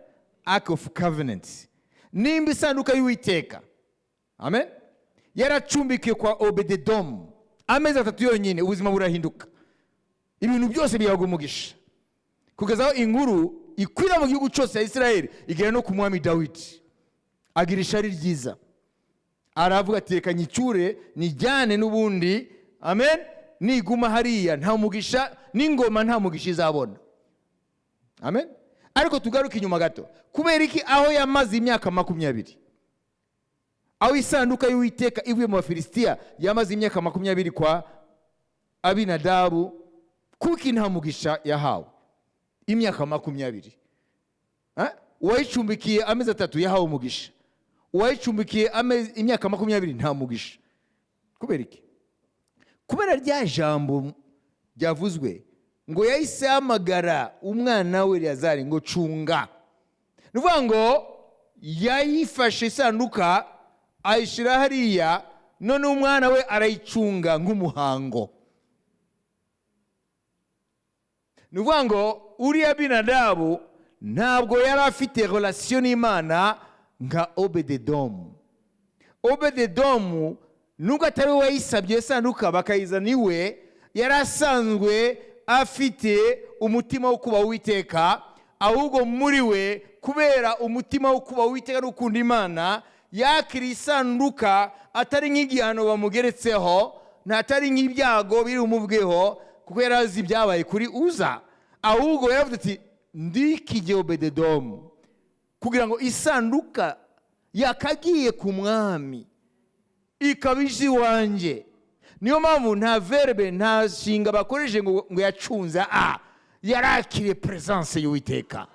Ark of covenant. Nimba isanduka y'Uwiteka, amen, yaracumbikiye kwa Obededomu amezi 3 yonyine, ubuzima burahinduka, ibintu byose biyaga umugisha, kugezaho inkuru ikwira mu gihugu cyose ya Isiraheli, igera no ku mwami Dawidi. Agira ishari ryiza, aravuga ati reka nyicyure nijyane n'ubundi, amen, niguma hariya nta mugisha, n'ingoma nta mugisha izabona. Amen. Ariko tugaruke inyuma gato. Kubera iki aho yamaze imyaka 20, aho isanduka y'Uwiteka ivuye mu Bafilisitiya yamaze imyaka 20 kwa Abinadabu, kuki nta mugisha yahawe imyaka 20? Uwayicumbikiye amezi 3 yahawe umugisha, uwayicumbikiye imyaka 20 nta mugisha. Kubera iki? Kubera rya jambo ryavuzwe ngo yahise hamagara umwana we Eliyazari ngo cunga. Nuvuga ngo yayifashe isanduka ayishira hariya, none umwana we arayicunga nk'umuhango. Nuvuga ngo uriya Abinadabu ntabwo yari afite relation n'Imana nka Obededomu. Obededomu nubwo atari we yisabye isanduka bakayizana iwe, yari asanzwe afite umutima wo kuba Uwiteka, ahubwo muri we kubera umutima wo kuba Uwiteka n'ukunda Imana, yakira isanduka atari nk'igihano bamugeretseho, atari nk'ibyago biri umubweho kuko yari azi ibyabaye kuri Uza, ahubwo yaravuze ati ndikije Obededomu kugira ngo isanduka yakagiye ku mwami ikabije iwanjye. Niyo mpamvu nta verbe nta shinga bakoresheje ngo yacunze, yarakiriye presence y'Uwiteka.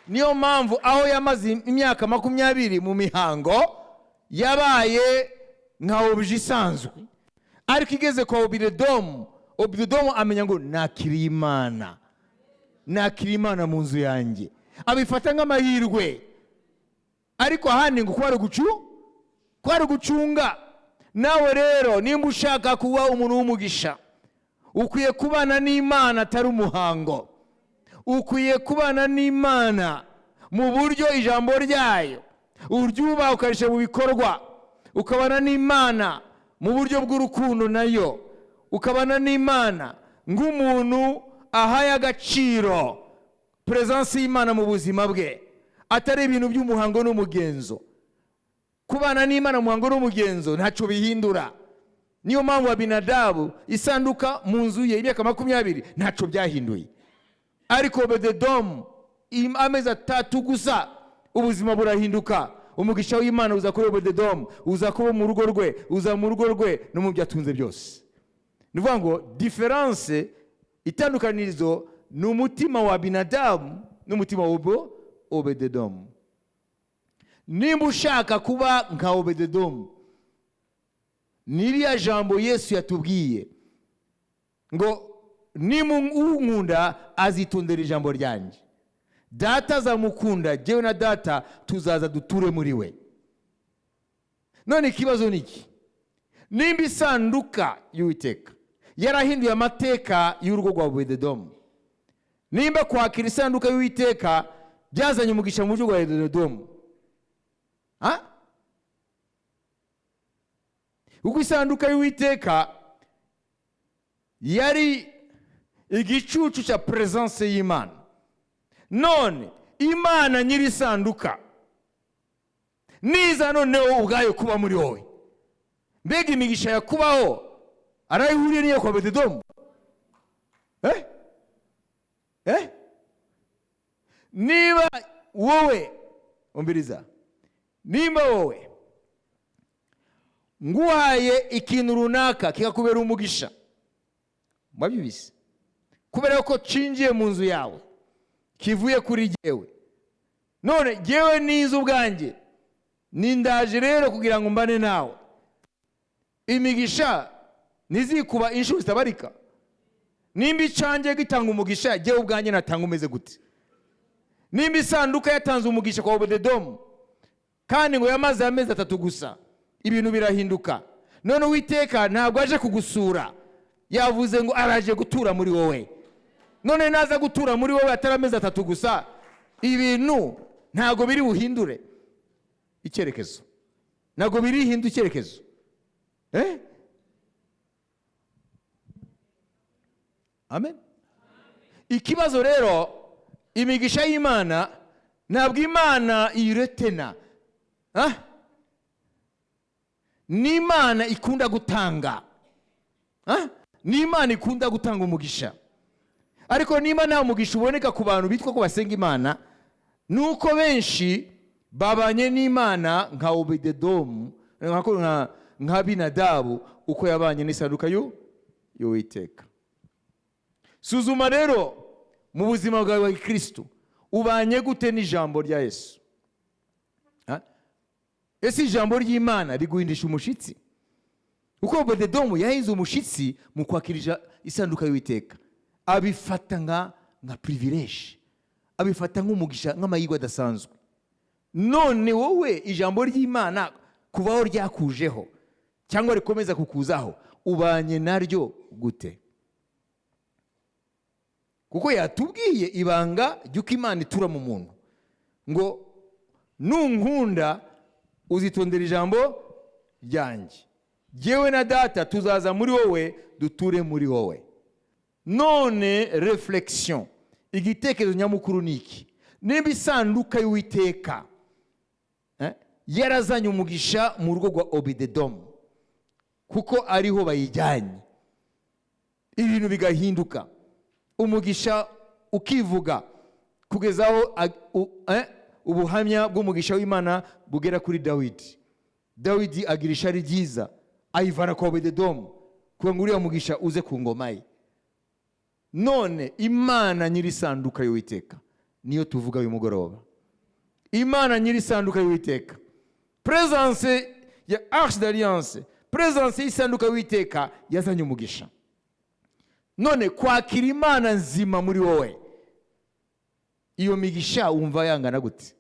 Niyo mpamvu aho yamaze imyaka 20 mu mihango yabaye nka obije isanzwe, ariko igeze kwa Obededomu amenya ngo nakiriye Imana, nakiriye Imana mu nzu yanjye, abifata nk'amahirwe. Ariko ahandi ngo kwari gucunga. Nawe rero nimba ushaka kuba umuntu w'umugisha, ukwiye kubana n'Imana atari umuhango. Ukwiye kubana n'Imana mu buryo ijambo ryayo uryubaha ukarisha mu bikorwa, ukabana n'Imana mu buryo bw'urukundo nayo, ukabana n'Imana nk'umuntu ahaye agaciro presence y'Imana mu buzima bwe, atari ibintu by'umuhango n'umugenzo. Kubana n'Imana mu muhango n'umugenzo ntacyo bihindura. Niyo mpamvu Abinadabu isanduka mu nzu ye imyaka 20 ntacyo byahinduye, ariko Obededomu amezi 3 gusa ubuzima burahinduka. Umugisha w'Imana uza kuri Obededomu, uza kuba mu rugo rwe, uza mu rugo rwe no mu byatunze byose. Nivuga ngo difference, itandukanirizo ni umutima wa Abinadabu n'umutima wa Obededomu. Nimba ushaka kuba nka Obededomu, niriya jambo Yesu yatubwiye ngo nimunkunda azitondera ijambo ryanjye, Data azamukunda, jewe na Data tuzaza duture muri we. None ikibazo niki? Nimba isanduka y'Uwiteka yarahinduye amateka y'urugo rwa Obededomu, nimba kwakira isanduka y'Uwiteka byazanye umugisha mu buryo bwa Obededomu, uko isanduka y'Uwiteka yari igicucu cya presence y'Imana, none Imana nyiri isanduka niza noneho ubwayo kuba muri wowe, mbega imigisha yakubaho arayihuriye niyo kwa Obededomu? Niba wowe umbiriza, nimba wowe nguhaye ikintu runaka kikakubera umugisha, mwabibise kubera ko cinjiye mu nzu yawe, kivuye kuri jewe, none jewe niza ubwanjye nindaje rero kugira ngo mbane nawe, imigisha nizikuba inshuro zitabarika. Nimba icanje gitanga umugisha, jewe ubwanjye natanga umeze gute? Nimba isanduka yatanze umugisha kwa Obededomu kandi ngo yamaze amezi 3 gusa, ibintu birahinduka. None Uwiteka ntabwo aje kugusura, yavuze ngo araje gutura muri wowe. None naza gutura muri wowe atari amezi 3 gusa, ibintu ntabwo biri buhindure icyerekezo, ntabwo biri hindu icyerekezo. Amen. Ikibazo rero, imigisha y'Imana ntabwo Imana iretena, ni Imana ikunda gutanga, ni Imana ikunda gutanga umugisha. Ariko niba nta mugisha uboneka ku bantu bitwa ko basenga Imana, nuko benshi babanye n'Imana nka Obededomu, nka Abinadabu uko yabanye n'isanduka y'Uwiteka. Suzuma rero mu buzima bwawe Kristo ubanye gute n'ijambo rya Yesu? ese ijambo ry'Imana riguhindisha umushitsi? Uko Obededomu yahinze umushitsi mu kwakirija isanduka y'Uwiteka, abifata nka privilege, abifata nk'umugisha, nk'amahirwe adasanzwe. None wowe ijambo ry'Imana kuvaho ryakujeho cyangwa rikomeza kukuzaho, ubanye naryo gute? Kuko yatubwiye ibanga ry'uko Imana itura mu muntu, ngo nunkunda uzitondera ijambo ryanjye, jyewe na data tuzaza muri wowe duture muri wowe. None reflexion, igitekerezo nyamukuru niki? Nimba isanduka y'Uwiteka yarazanye umugisha mu rugo rwa Obededomu, kuko ariho bayijyanye, ibintu bigahinduka, umugisha ukivuga, kugezaho ubuhamya bw'umugisha w'Imana bugera kuri Dawidi. Dawidi agira ishari ryiza, ayivana kwa Obededomu kugira ngo uriya mugisha uze ku ngoma ye. None Imana nyiri isanduka y'Uwiteka niyo tuvuga uyu mugoroba. Imana nyiri isanduka y'Uwiteka, presence ya arche d'alliance, presence y'isanduka y'Uwiteka yazanye umugisha. None kwakira Imana nzima muri wowe, iyo migisha wumva yangana gute?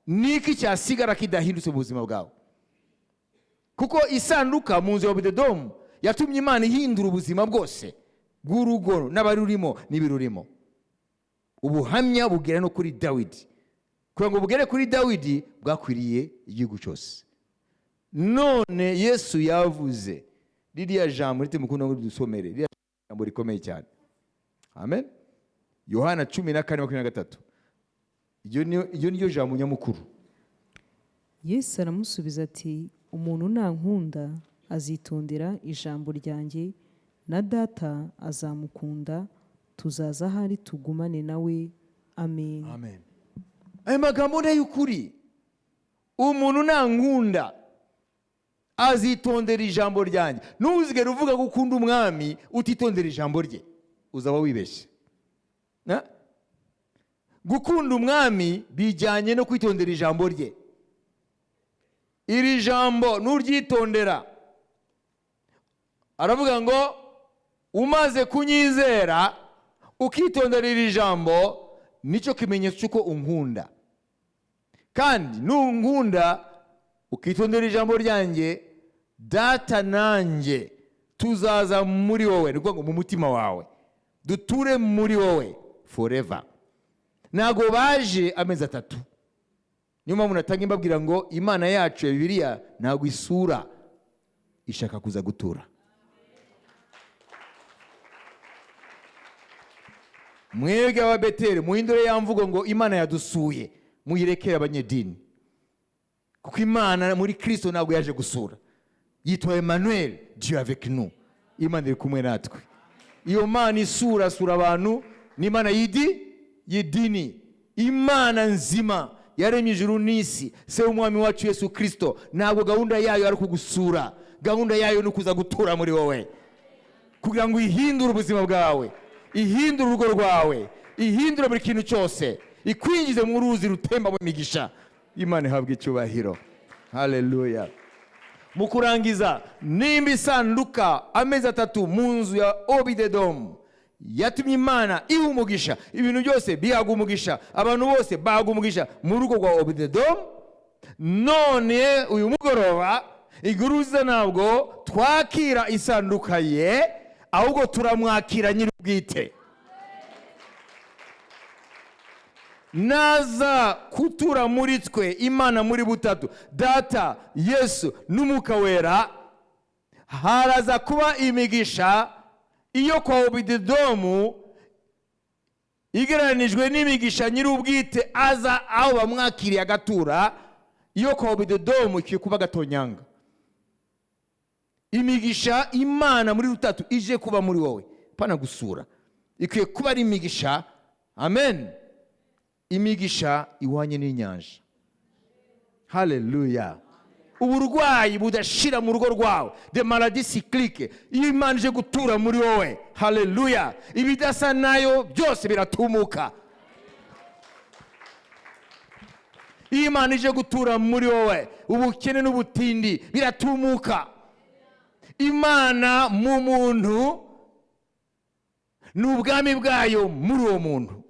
Niki cyasigara kidahindutse mu buzima bwawe? Kuko isanduka mu nzu ya Obededomu yatumye Imana ihindura ubuzima bwose bw'urugo n'abarurimo n'ibirurimo. Ubuhamya bugera no kuri Dawidi, kugira ngo bugere kuri Dawidi bwakwiriye igihugu cyose. None Yesu yavuze ririya jambo rite mukunda ngo dusomere, ririya jambo rikomeye cyane. Amen. Yohana 14:23. Iyo niyo jambo nyamukuru. Yesu aramusubiza ati, umuntu nankunda azitondera ijambo ryanjye, na data azamukunda, tuzaza ahari tugumane nawe. Amen. Amen. Aya magambo ni y'ukuri. Umuntu nankunda azitondera ijambo ryanjye. Ntuzigere uvuga gukunda umwami utitondera ijambo rye, uzaba wibeshye. Gukunda umwami bijyanye no kwitondera ijambo rye. Iri jambo nuryitondera, aravuga ngo umaze kunyizera ukitondera iri jambo, nicyo kimenyetso cyuko unkunda. Kandi nunkunda ukitondera ijambo ryanjye, data nanjye tuzaza muri wowe, ni ngo mu mutima wawe, duture muri wowe forever. Nago baje amezi 3. Niyo mpamvu natanga imbabwira ngo Imana yacu ya Bibiliya ntago isura, ishaka kuza gutura. Mwebwe aba Beteli muhindure ya mvugo ngo Imana yadusuye, muyirekere abanyedini. Kuko Imana muri Kristo ntabwo yaje gusura. Yitwa Emmanuel, Dieu avec nous. Imana iri kumwe natwe. Iyo Mana isura abantu ni Imana yidini. Imana nzima yaremye ijuru n'isi, se umwami wacu Yesu Kristo. Ntabwo gahunda yayo ari kugusura, gahunda yayo ni kuza gutura muri wowe, kugira ngo ihindure ubuzima bwawe, ihindure urugo rwawe, ihindure buri kintu cyose, ikwinjize mu ruzi rutemba mu migisha. Imana ihabwe icyubahiro. Haleluya. Mu kurangiza, nimba isanduka amezi 3 mu nzu ya Obededomu yatumye Imana iha umugisha, ibintu byose bihaga umugisha, abantu bose bahaga umugisha mu rugo rwa Obededomu. None uyu mugoroba iguruza ntabwo twakira isanduka ye, ahubwo turamwakira nyir'ubwite. Naza kutura muri twe, Imana muri butatu, data, Yesu n'Umwuka Wera, haraza kuba imigisha iyo kwa Obededomu igereranijwe n'imigisha nyir'ubwite aza aho bamwakiriye agatura. Iyo kwa Obededomu ikiye kuba gatonyanga. Imigisha Imana muri butatu ije kuba muri wowe, pana gusura, ikiye kuba ari imigisha. Amen. Imigisha iwanye n'inyanja. Haleluya. Uburwayi budashira mu rugo rwawe, de maladie cyclique, iyo Imana ije gutura muri wowe, haleluya, ibidasa nayo byose biratumuka. Iyo Imana ije gutura muri wowe, ubukene n'ubutindi biratumuka. Imana mu muntu ni ubwami bwayo muri uwo muntu,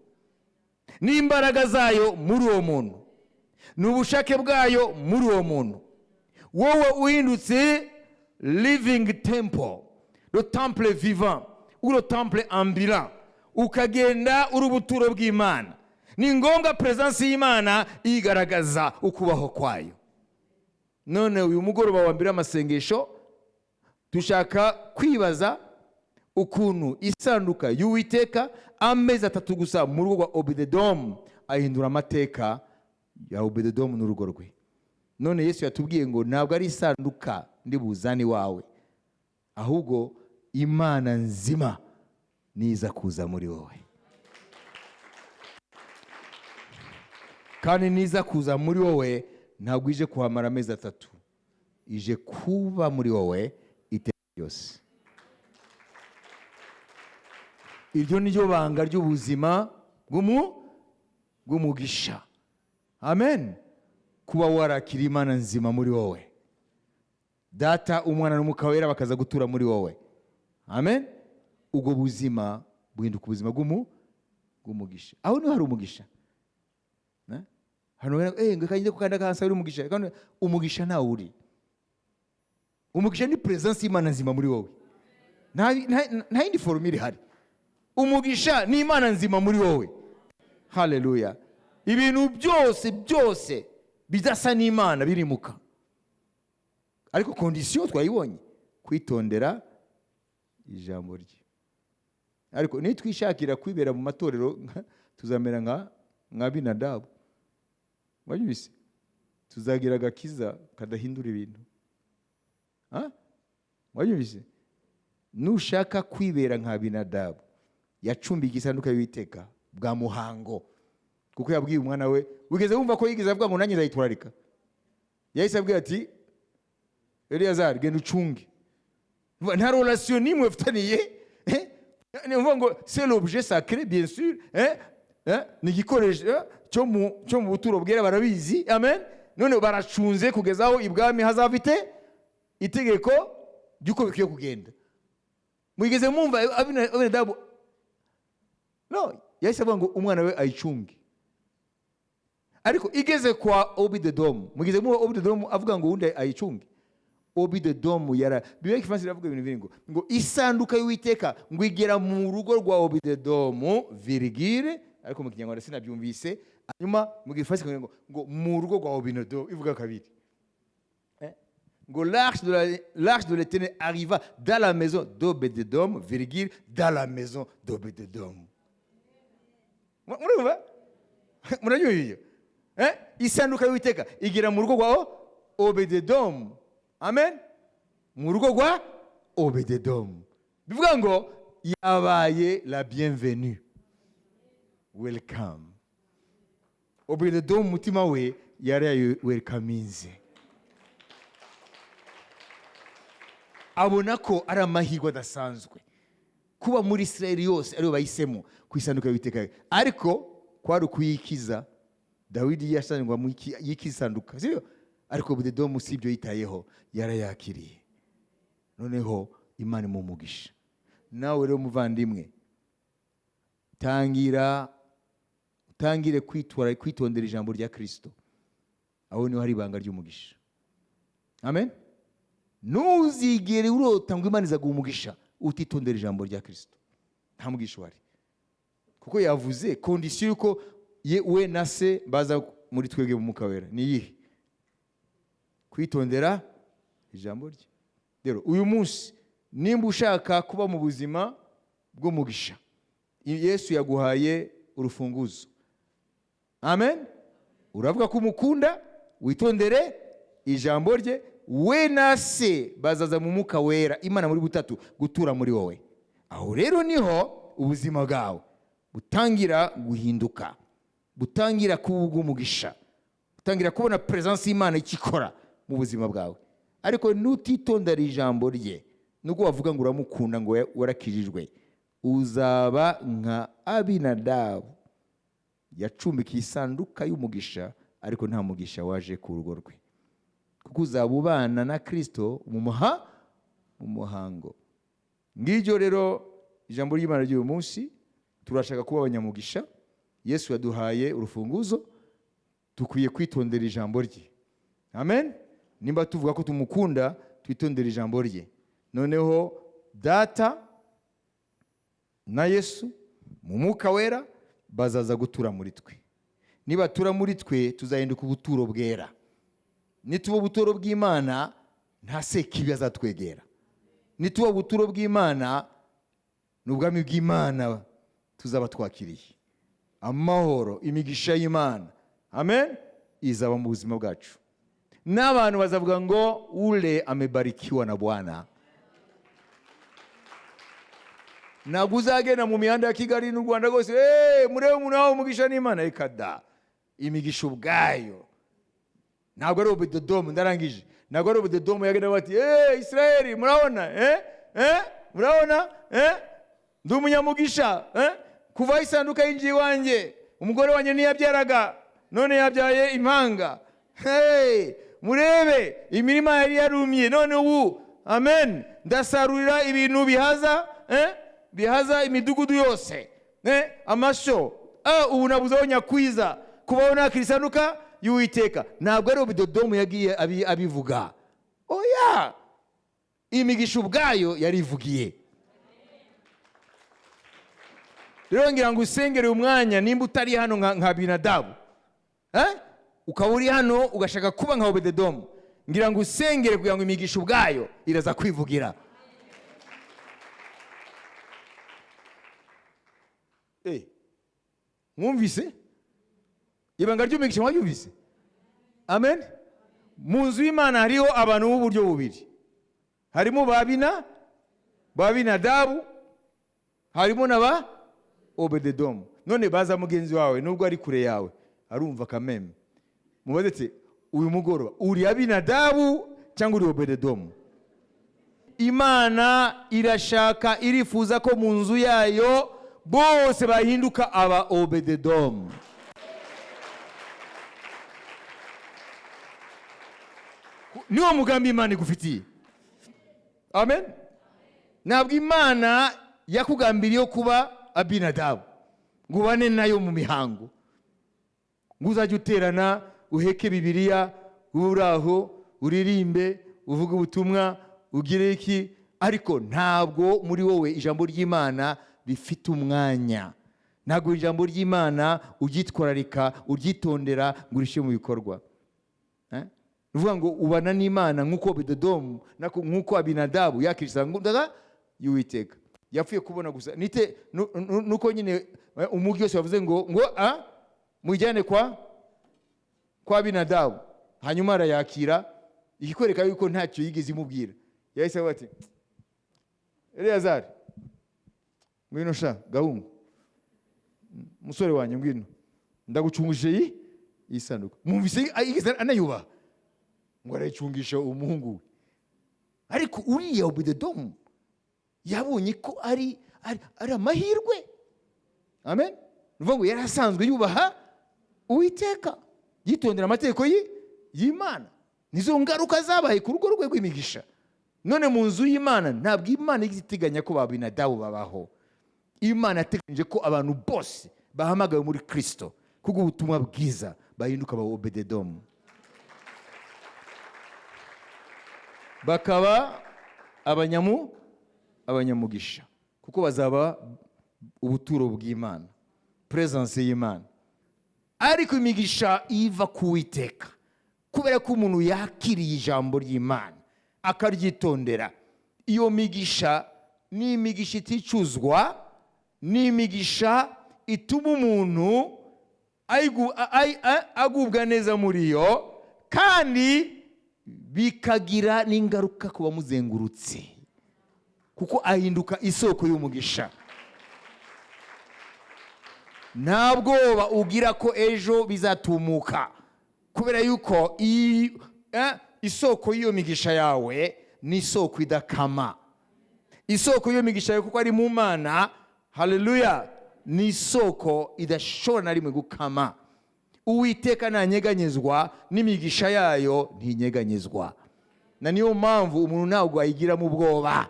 n'imbaraga zayo muri uwo muntu, ni ubushake bwayo muri uwo muntu. Wowe uhindutse living temple, le temple vivant ou le temple ambulant, ukagenda uri ubuturo bw'Imana. Ni ngombwa presence y'Imana igaragaza ukubaho kwayo. None uyu mugoroba wa mbere amasengesho dushaka kwibaza ukuntu isanduka y'Uwiteka amezi 3 gusa mu rugo rwa Obededom ahindura amateka ya Obededom n'urugo rwe. None Yesu yatubwiye ngo ntabwo ari isanduka ndi buzani wawe, ahubwo Imana nzima niza kuza muri wowe. Kandi niza kuza muri wowe ntabwo ije kuhamara amezi 3, ije kuba muri wowe iteka ryose. Iryo niryo banga ry'ubuzima bw'umugisha. Amen. Kuba warakira Imana nzima muri wowe, Data, Umwana n'Umwuka Wera bakaza gutura muri wowe. Amen. Ubwo buzima buhinduka ubuzima bw'umugisha. Aho niho hari umugisha. Hano ngo kagende kukanda kansa uri umugisha. Kandi umugisha nta uri. Umugisha ni presence y'Imana nzima muri wowe. Nta yindi formule ihari. Umugisha ni Imana nzima muri wowe. Hallelujah. Ibintu byose bidasa n'Imana birimuka. Ariko condition twayibonye, kwitondera ijambo rye. Ariko nitwishakira kwibera mu matorero tuzamera nka Binadabu. Wajibise tuzagira agakiza kadahindura ibintu. Wajibise nushaka kwibera nka Binadabu yacumbiye igisanduka y'Uwiteka bwa muhango, kuko yabwiye umwana we, wigeze wumva ko yigeze avuga ngo nanjye nzayitwararika? Yahise abwira ati Eliyazari genda ucunge. Nta relation nimwe ufitaniye. Ni mvuga ngo c'est l'objet sacré bien sûr, ni igikoresho cyo mu buturo bwera barabizi. Amen. None baracunze kugeza aho ibwami hazafite itegeko ryuko bikwiye kugenda. Mwigeze mumva Abinadabu? No, yahise avuga ngo umwana we ayicunge. Ariko igeze kwa Obededom, mwigeze mumva Obededom avuga ngo undi ayicunge? Obededom yara Bibiliya y'Igifaransa iravuga ibintu biri ngo isanduka y'Uwiteka ngo igera mu rugo rwa Obededom virgule, ariko mu Kinyarwanda sinabyumvise. Hanyuma mu Gifaransa ngo mu rugo rwa Obededom ivuga kabiri. Ngo l'arche de l'Éternel arriva dans la maison d'Obededom virgule dans la maison d'Obededom. Murumva? Muranyuye? Isanduka y'Uwiteka igera mu rugo rwa Obededom. Amen. Mu rugo rwa Obededom. Bivuga ngo yabaye la bienvenue. Welcome. Obededom mutima we yari welcominze. Abona ko ari amahirwe adasanzwe kuba muri Israeli yose aribo bayisemo ku isanduka y'Uwiteka. Ariko kwari kuyikiza Dawidi yashanirwa mu yikisanduka, sibyo? Ariko Obededom sibyo yitayeho, yarayakiriye. Noneho Imana mu mugisha. Nawe rero muvandimwe, tangire kwitondera ijambo rya Kristo. Aho niho hari ibanga ry'umugisha. Amen. Ntuzigere urota ngo Imana izaguha umugisha utitondera ijambo rya Kristo. Nta mugisha wari. Kuko yavuze condition yuko we na se baza muri twebwe mu Mwuka Wera. Ni yihe? Kwitondera ijambo rye. Rero uyu munsi nimba ushaka kuba mu buzima bw'umugisha, Yesu yaguhaye urufunguzo. Amen. Uravuga ko umukunda, witondere ijambo rye, we na se bazaza mu Mwuka Wera, Imana muri butatu gutura muri wowe. Aho rero niho ubuzima bwawe butangira guhinduka, butangira kuba ubw'umugisha, butangira kubona presence y'Imana ikikora mu buzima bwawe. Ariko nutitondera ijambo rye, nubwo wavuga ngo uramukunda ngo warakijijwe, uzaba nka Abinadabu yacumbikiye isanduka y'umugisha ariko nta mugisha waje ku rugo rwe, kuko uzaba ubana na Kristo mu muhango. Ngiryo rero ijambo ry'Imana ry'uyu munsi. Turashaka kuba abanyamugisha. Yesu yaduhaye urufunguzo, dukwiye kwitondera ijambo rye. Amen. Nimba tuvuga ko tumukunda, twitondera ijambo rye. Noneho Data na Yesu mu Mwuka Wera bazaza gutura muri twe. Niba tura muri twe, tuzahinduka ubuturo bwera. Nituba ubuturo bw'Imana, nta sekibi azatwegera. Nituba ubuturo bw'Imana, n'ubwami bw'Imana tuzaba twakiriye. Amahoro, imigisha y'Imana, amen, izaba mu buzima bwacu. N'abantu bazavuga ngo ule amebarikiwa na Bwana. Ntabwo uzagenda mu mihanda ya Kigali n'u Rwanda rwose, murebe umuntu wawe umugisha n'Imana. Reka da, imigisha ubwayo ntabwo ari obededomu. Ndarangije. Ntabwo ari obededomu yagenda bati Israeli murabona, murabona, ndi umunyamugisha, kuva isanduka yinjiye iwanjye, umugore wanjye ntiyabyaraga, none yabyaye impanga. Murebe imirima yari yarumye, none ubu amen ndasarurira ibintu bihaza imidugudu yose, amasho. Ubu nabuze aho nyakwiza kubaho nakira isanduka y'Uwiteka. Ntabwo ari obededomu yagiye abivuga. Oya, imigisha ubwayo yarivugiye. Rero ngira ngo usengere umwanya, nimba utari hano nka Abinadabu, ukaba uri hano ugashaka kuba nka Obededomu, ngira ngo usengere kugira ngo imigisha ubwayo iraza kwivugira. Mwumvise? Ibanga ry'imigisha mwayumvise? Amen. Mu nzu y'Imana hariho abantu b'uburyo bubiri. Harimo Abinadabu, harimo n'aba Obededomu. None baza mugenzi wawe nubwo ari kure yawe, arumva kameme. Mubazete uyu mugoroba uri Abinadabu cyangwa uri Obededomu? Imana irashaka, irifuza ko mu nzu yayo bose bahinduka aba Obededomu. Niwo mugambi Imana igufitiye. Amen. Ntabwo Imana yakugambiriye kuba Abinadabu ngo ubane nayo mu mihango, ngo uzajye uterana uheke Bibiliya uraho uririmbe uvuga ubutumwa ugire iki, ariko ntabwo muri wowe ijambo ry'Imana rifite umwanya. Ntabwo ijambo ry'Imana uryitwararika, uryitondera ngo urishyire mu bikorwa. Uvuga ngo ubana n'Imana nk'uko Obededomu, nk'uko Abinadabu yakira isanduka y'Uwiteka. Yapfuye kubona gusa nuko nyine umugi wose wavuze ngo mujyane kwa Abinadabu, hanyuma arayakira, ikikwereka yuko ntacyo yigeze imubwira. Yahise avuga ati Eleyazari, ngwino sha gahungu, musore wanjye ngwino, ndagucungishije iyi sanduka. Mwumvise anayubaha ngo arayicungisha umuhungu we. Ariko uriya Obededomu yabonye ko ari amahirwe. Amen. Nuvuga ngo yari asanzwe yubaha Uwiteka, yitondera amategeko y'Imana. Nizo ngaruka zabaye ku rugo rwe rw'imigisha. None mu nzu y'Imana ntabwo Imana igiteganya ko Abinadabu babaho. Imana yateganyije ko abantu bose bahamagawe muri Kristo kuko ubutumwa bwiza bahinduka aba Obededomu, bakaba abanyamugisha, kuko bazaba ubuturo bw'Imana, presence y'Imana. Ariko imigisha iva ku Uwiteka, kubera ko umuntu yakiriye ijambo ry'Imana akaryitondera. Iyo migisha ni imigisha iticuzwa, ni imigisha ituma umuntu agubwa neza muri yo, kandi bikagira n'ingaruka ku bamuzengurutse, kuko ahinduka isoko y'umugisha. Nta bwoba ugira ko ejo bizatumuka, kubera yuko isoko y'iyo migisha yawe ni isoko idakama. Isoko y'iyo migisha yawe kuko ari mu Mana, haleluya, ni isoko idashobora na rimwe gukama. Uwiteka ntanyeganyezwa n'imigisha yayo ntinyeganyezwa. Na niyo mpamvu umuntu ntabwo ayigiramo ubwoba,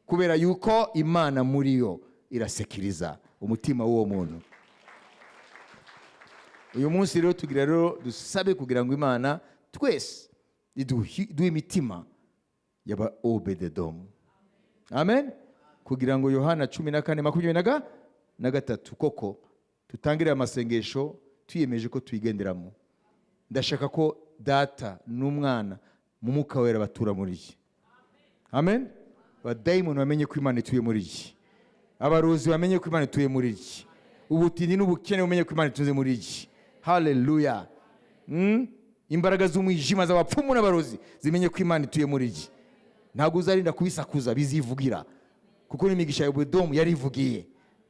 kubera yuko Imana muri yo irasekiriza umutima w'uwo muntu. Uyu munsi rero tugira rero dusabe kugira ngo Imana twese iduhe imitima yaba obededomu. Amen. Kugira ngo Yohana 14:23 koko tutangire amasengesho tuyemeje ko tuyigenderamo. Ndashaka ko data n'umwana mu Mwuka Wera batura muri iki. Amen. Abadayimoni bamenye ko Imana ituye muri iki. Abarozi bamenye ko Imana ituye muri iki. Ubutindi n'ubukene bamenye ko Imana ituye muri iki. Hallelujah. Imbaraga z'umwijima z'abapfumu n'abarozi zimenye ko Imana ituye muri iki. Ntabwo uzarinda kubisakuza, bizivugira, kuko n'imigisha y'Ubudomu yarivugiye.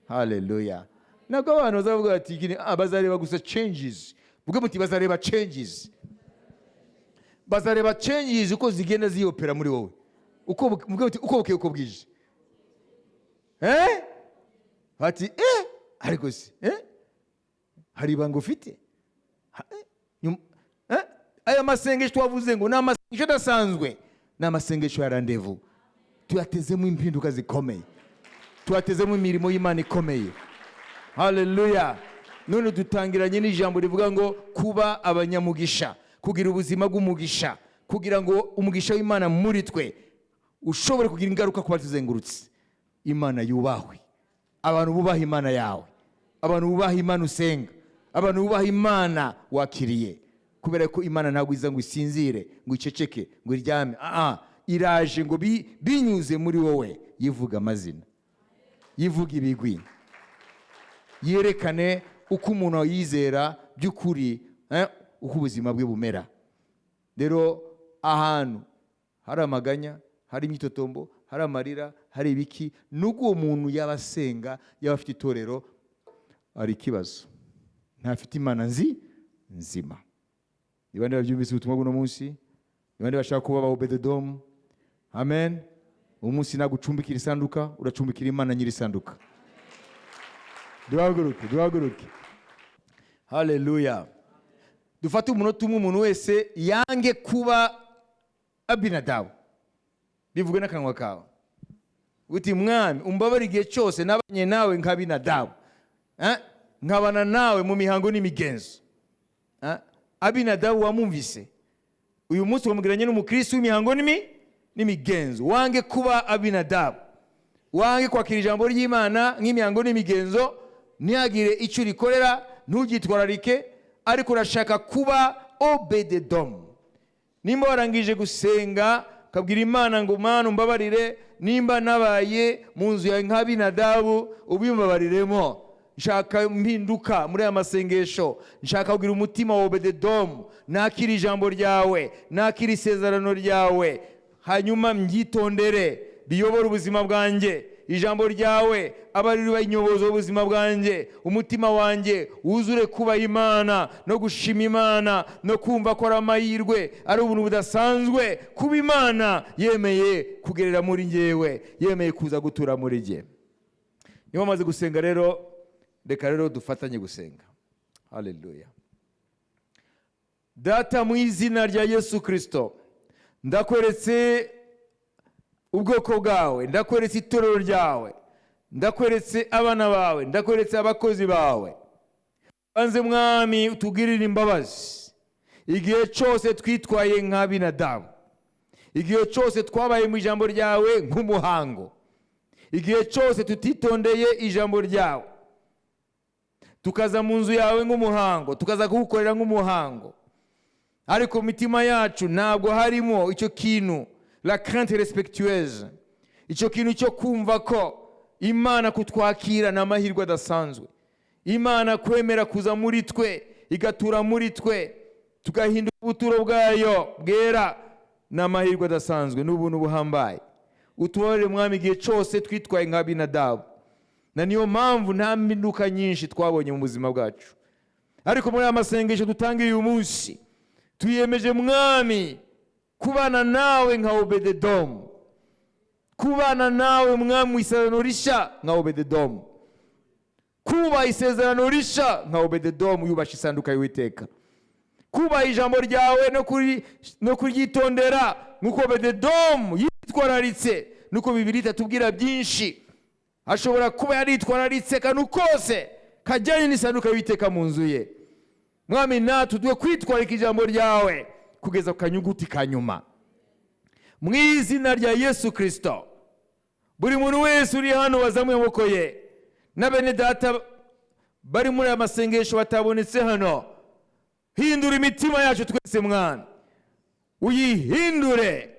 Hallelujah. Ntabwo abantu bazavuga bati bazareba gusa changes. Vuga muti bazareba changes. Bazareba changes uko zigenda ziyopera muri wowe. Uko bukeye uko bwije. Bati ariko se hari ibanga ufite? Aya masengesho twavuze ngo ni amasengesho adasanzwe, ni amasengesho ya rendezvous. Tuyatezemo impinduka zikomeye, tuyatezemo imirimo y'Imana ikomeye. Hallelujah. None dutangiranye n'ijambo rivuga ngo kuba abanyamugisha, kugira ubuzima bw'umugisha, kugira ngo umugisha w'Imana muri twe ushobore kugira ingaruka ku batuzengurutse. Imana yubahwe, abantu bubaha Imana yawe, abantu bubaha Imana usenga, abantu bubaha Imana wakiriye, kubera ko Imana ntabwo iza ngo isinzire, ngo iceceke, ngo iryame. Iraje ngo binyuze muri wowe yivuga amazina, yivuga ibigwi, yerekane uko umuntu yizera by'ukuri, uko ubuzima bwe bumera. Rero ahantu hari amaganya, hari imyitotombo, hari amarira, hari ibiki, nubwo uwo muntu yabasenga, yaba afite itorero, ari ikibazo, ntafite Imana nzima. Ibandi babyumvise ubutumwa bw'uno munsi, ibandi bashaka kuba ba obededomu. Amen. Umunsi nagucumbikira isanduka, uracumbikira Imana nyiri isanduka. Duhaguruke. Hallelujah. Dufate umunota umwe umuntu wese yange kuba Abinadabu. Bivuge n'akanwa kawe. Uti Mwami umbabare igihe cyose nabanye nawe nk'Abinadabu. Nkabana nawe mu mihango n'imigenzo. Abinadabu wamumvise. Uyu munsi wamugiranye n'umukristo w'imihango n'imigenzo. Wange kuba Abinadabu. Wange kwakira ijambo ry'Imana nk'imihango n'imigenzo, ntihagire icyo rikorera, ntugitwararike, ariko urashaka kuba obededomu. Nimba warangije gusenga kabwira Imana ngo Mana umbabarire, nimba nabaye mu nzu yawe nk'Abinadabu ubimbabariremo. Nshaka mpinduka muri aya masengesho, nshaka kugira umutima wa obededomu, nakira ijambo ryawe, nakira isezerano ryawe, hanyuma mbyitondere, biyobora ubuzima bwanjye. Ijambo ryawe abaririba inyobozo y'ubuzima bwanjye, umutima wanjye wuzure kuba Imana no gushima Imana no kumva ko ari amahirwe, ari ubuntu budasanzwe kuba Imana yemeye kugerera muri njyewe, yemeye kuza gutura muri njye. Niba maze gusenga rero, reka rero dufatanye gusenga. Hallelujah. Data, mu izina rya Yesu Kristo, ndakweretse ubwoko bwawe, ndakweretse itorero ryawe, ndakweretse abana bawe, ndakweretse abakozi bawe. Banze Mwami utugirire imbabazi igihe cyose twitwaye nk'Abinadabu, igihe cyose twabaye mu ijambo ryawe nk'umuhango, igihe cyose tutitondeye ijambo ryawe, tukaza mu nzu yawe nk'umuhango, tukaza kugukorera nk'umuhango, ariko mu mitima yacu ntabwo harimo icyo kintu, la crainte respectueuse, icyo kintu cyo kumva ko Imana kutwakira na amahirwe adasanzwe, Imana kwemera kuza muri twe, igatura muri twe, tugahinduka ubuturo bwayo bwera na amahirwe adasanzwe n'ubuntu buhambaye. Utubarire Mwami igihe cyose twitwaye nk'Abinadabu, na niyo mpamvu nta mpinduka nyinshi twabonye mu buzima bwacu. Ariko muri aya masengesho dutangiye uyu munsi, tuyemeje Mwami kubana nawe nka obededomu, kubana nawe Mwami mu isezerano rishya nka obededomu. kuba isezerano risha nka Obededomu yubasha isanduka y'Uwiteka, kuba ijambo ryawe no kuryitondera nk'uko Obededomu yitwararitse. Nuko Bibiliya itatubwira byinshi, ashobora kuba yaritwararitse kantu kose kajyanye n'isanduka y'Uwiteka mu nzu ye. Mwami, natwe tugiye kwitwararika ijambo ryawe kugeza ku kanyuguti ka nyuma, mu izina rya Yesu Kristo. Buri muntu wese uri hano wazamuye amaboko ye, na bene data bari muri aya masengesho batabonetse hano, hindura imitima yacu twese Mwana, uyihindure.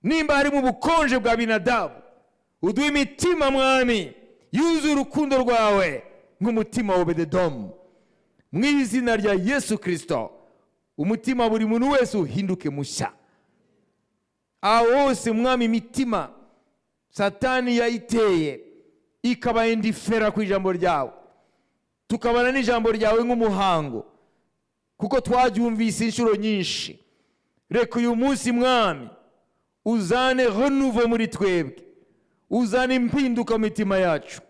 Nimba harimo ubukonje bwa Binadabu, uduhe imitima Mwami yuzuye urukundo rwawe nk'umutima wa Obededomu, mu izina rya Yesu Kristo. Umutima buri muntu wese uhinduke mushya. Aho hose Mwami imitima Satani yayiteye ikaba indifera ku ijambo ryawe, tukabana n'ijambo ryawe nk'umuhango kuko twabyumvise inshuro nyinshi. Reka uyu munsi Mwami uzane renouveau muri twebwe, uzane impinduka mu mitima yacu,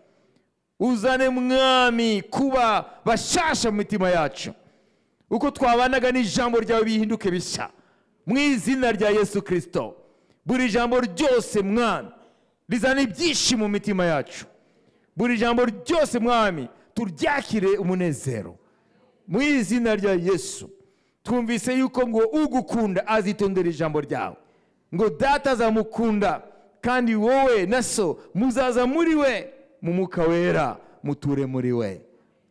uzane Mwami kuba bashasha mu mitima yacu, uko twabanaga n'ijambo ryawe bihinduke bishya mu izina rya Yesu Kristo. Buri jambo ryose Mwami rizana ibyishimo mu mitima yacu, buri jambo ryose Mwami turyakire umunezero mu izina rya Yesu. Twumvise yuko ngo ugukunda azitondera ijambo ryawe, ngo data azamukunda kandi wowe na so muzaza muri we mu Mwuka Wera muture muri we.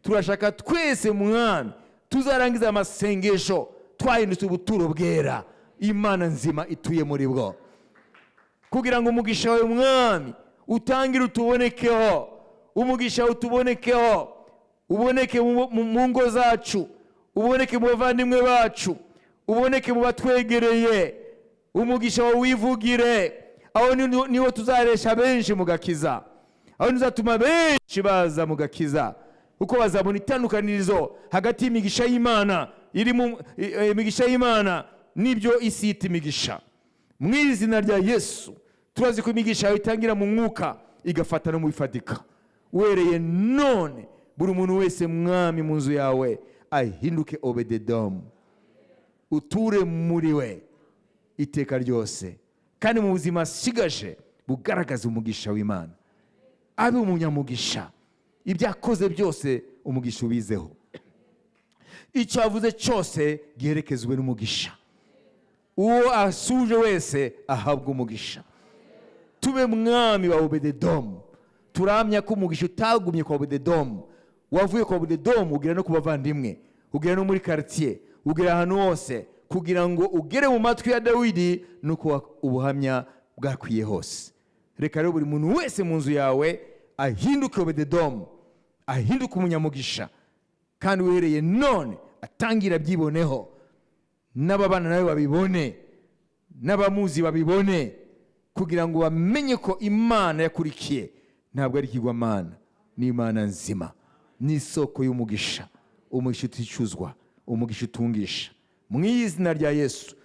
Turashaka twese Mwami tuzarangiza amasengesho twahindutse ubuturo bwera, Imana nzima ituye muri bwo, kugira ngo umugisha wawe Mwami utangire utubonekeho, umugisha utubonekeho, uboneke mu ngo zacu, uboneke mu bavandimwe bacu, uboneke mu batwegereye. Umugisha wawe wivugire, aho niwo tuzaresha benshi mu gakiza, aho nizatuma benshi baza mu gakiza, kuko bazabona itandukanirizo hagati y'imigisha y'Imana imigisha y'Imana n'ibyo isi yita imigisha. Mu izina rya Yesu turazi ko imigisha yawe itangira mu mwuka igafata no mu bifatika. Uhereye none buri muntu wese Mwami mu nzu yawe ahinduke Obededomu, uture muri we iteka ryose, kandi mu buzima asigaje bugaragaza umugisha w'Imana, abe umunyamugisha. Ibyakoze byose umugisha ubizeho, icyo avuze cyose giherekezwe n'umugisha. Uwo asuje wese ahabwa umugisha. Tube Mwami wa Obededomu. Turamya ko umugisha utagumye kwa Obededomu, wavuye kwa Obededomu ugera no ku bavandimwe, ugera no muri quartier, ugera ahantu hose, kugira ngo ugere mu matwi ya Dawidi nuko ubuhamya bwakwiye hose. Reka rero buri muntu wese mu nzu yawe ahinduke Obededomu, ahinduke umunyamugisha, kandi uhereye none atangira byiboneho, n'ababana nawe babibone, n'abamuzi babibone, kugira ngo bamenye ko Imana yakurikiye ntabwo ari ikigwamana, ni Imana nzima, ni isoko y'umugisha, umugisha uticuzwa, umugisha utungisha. Mu izina rya Yesu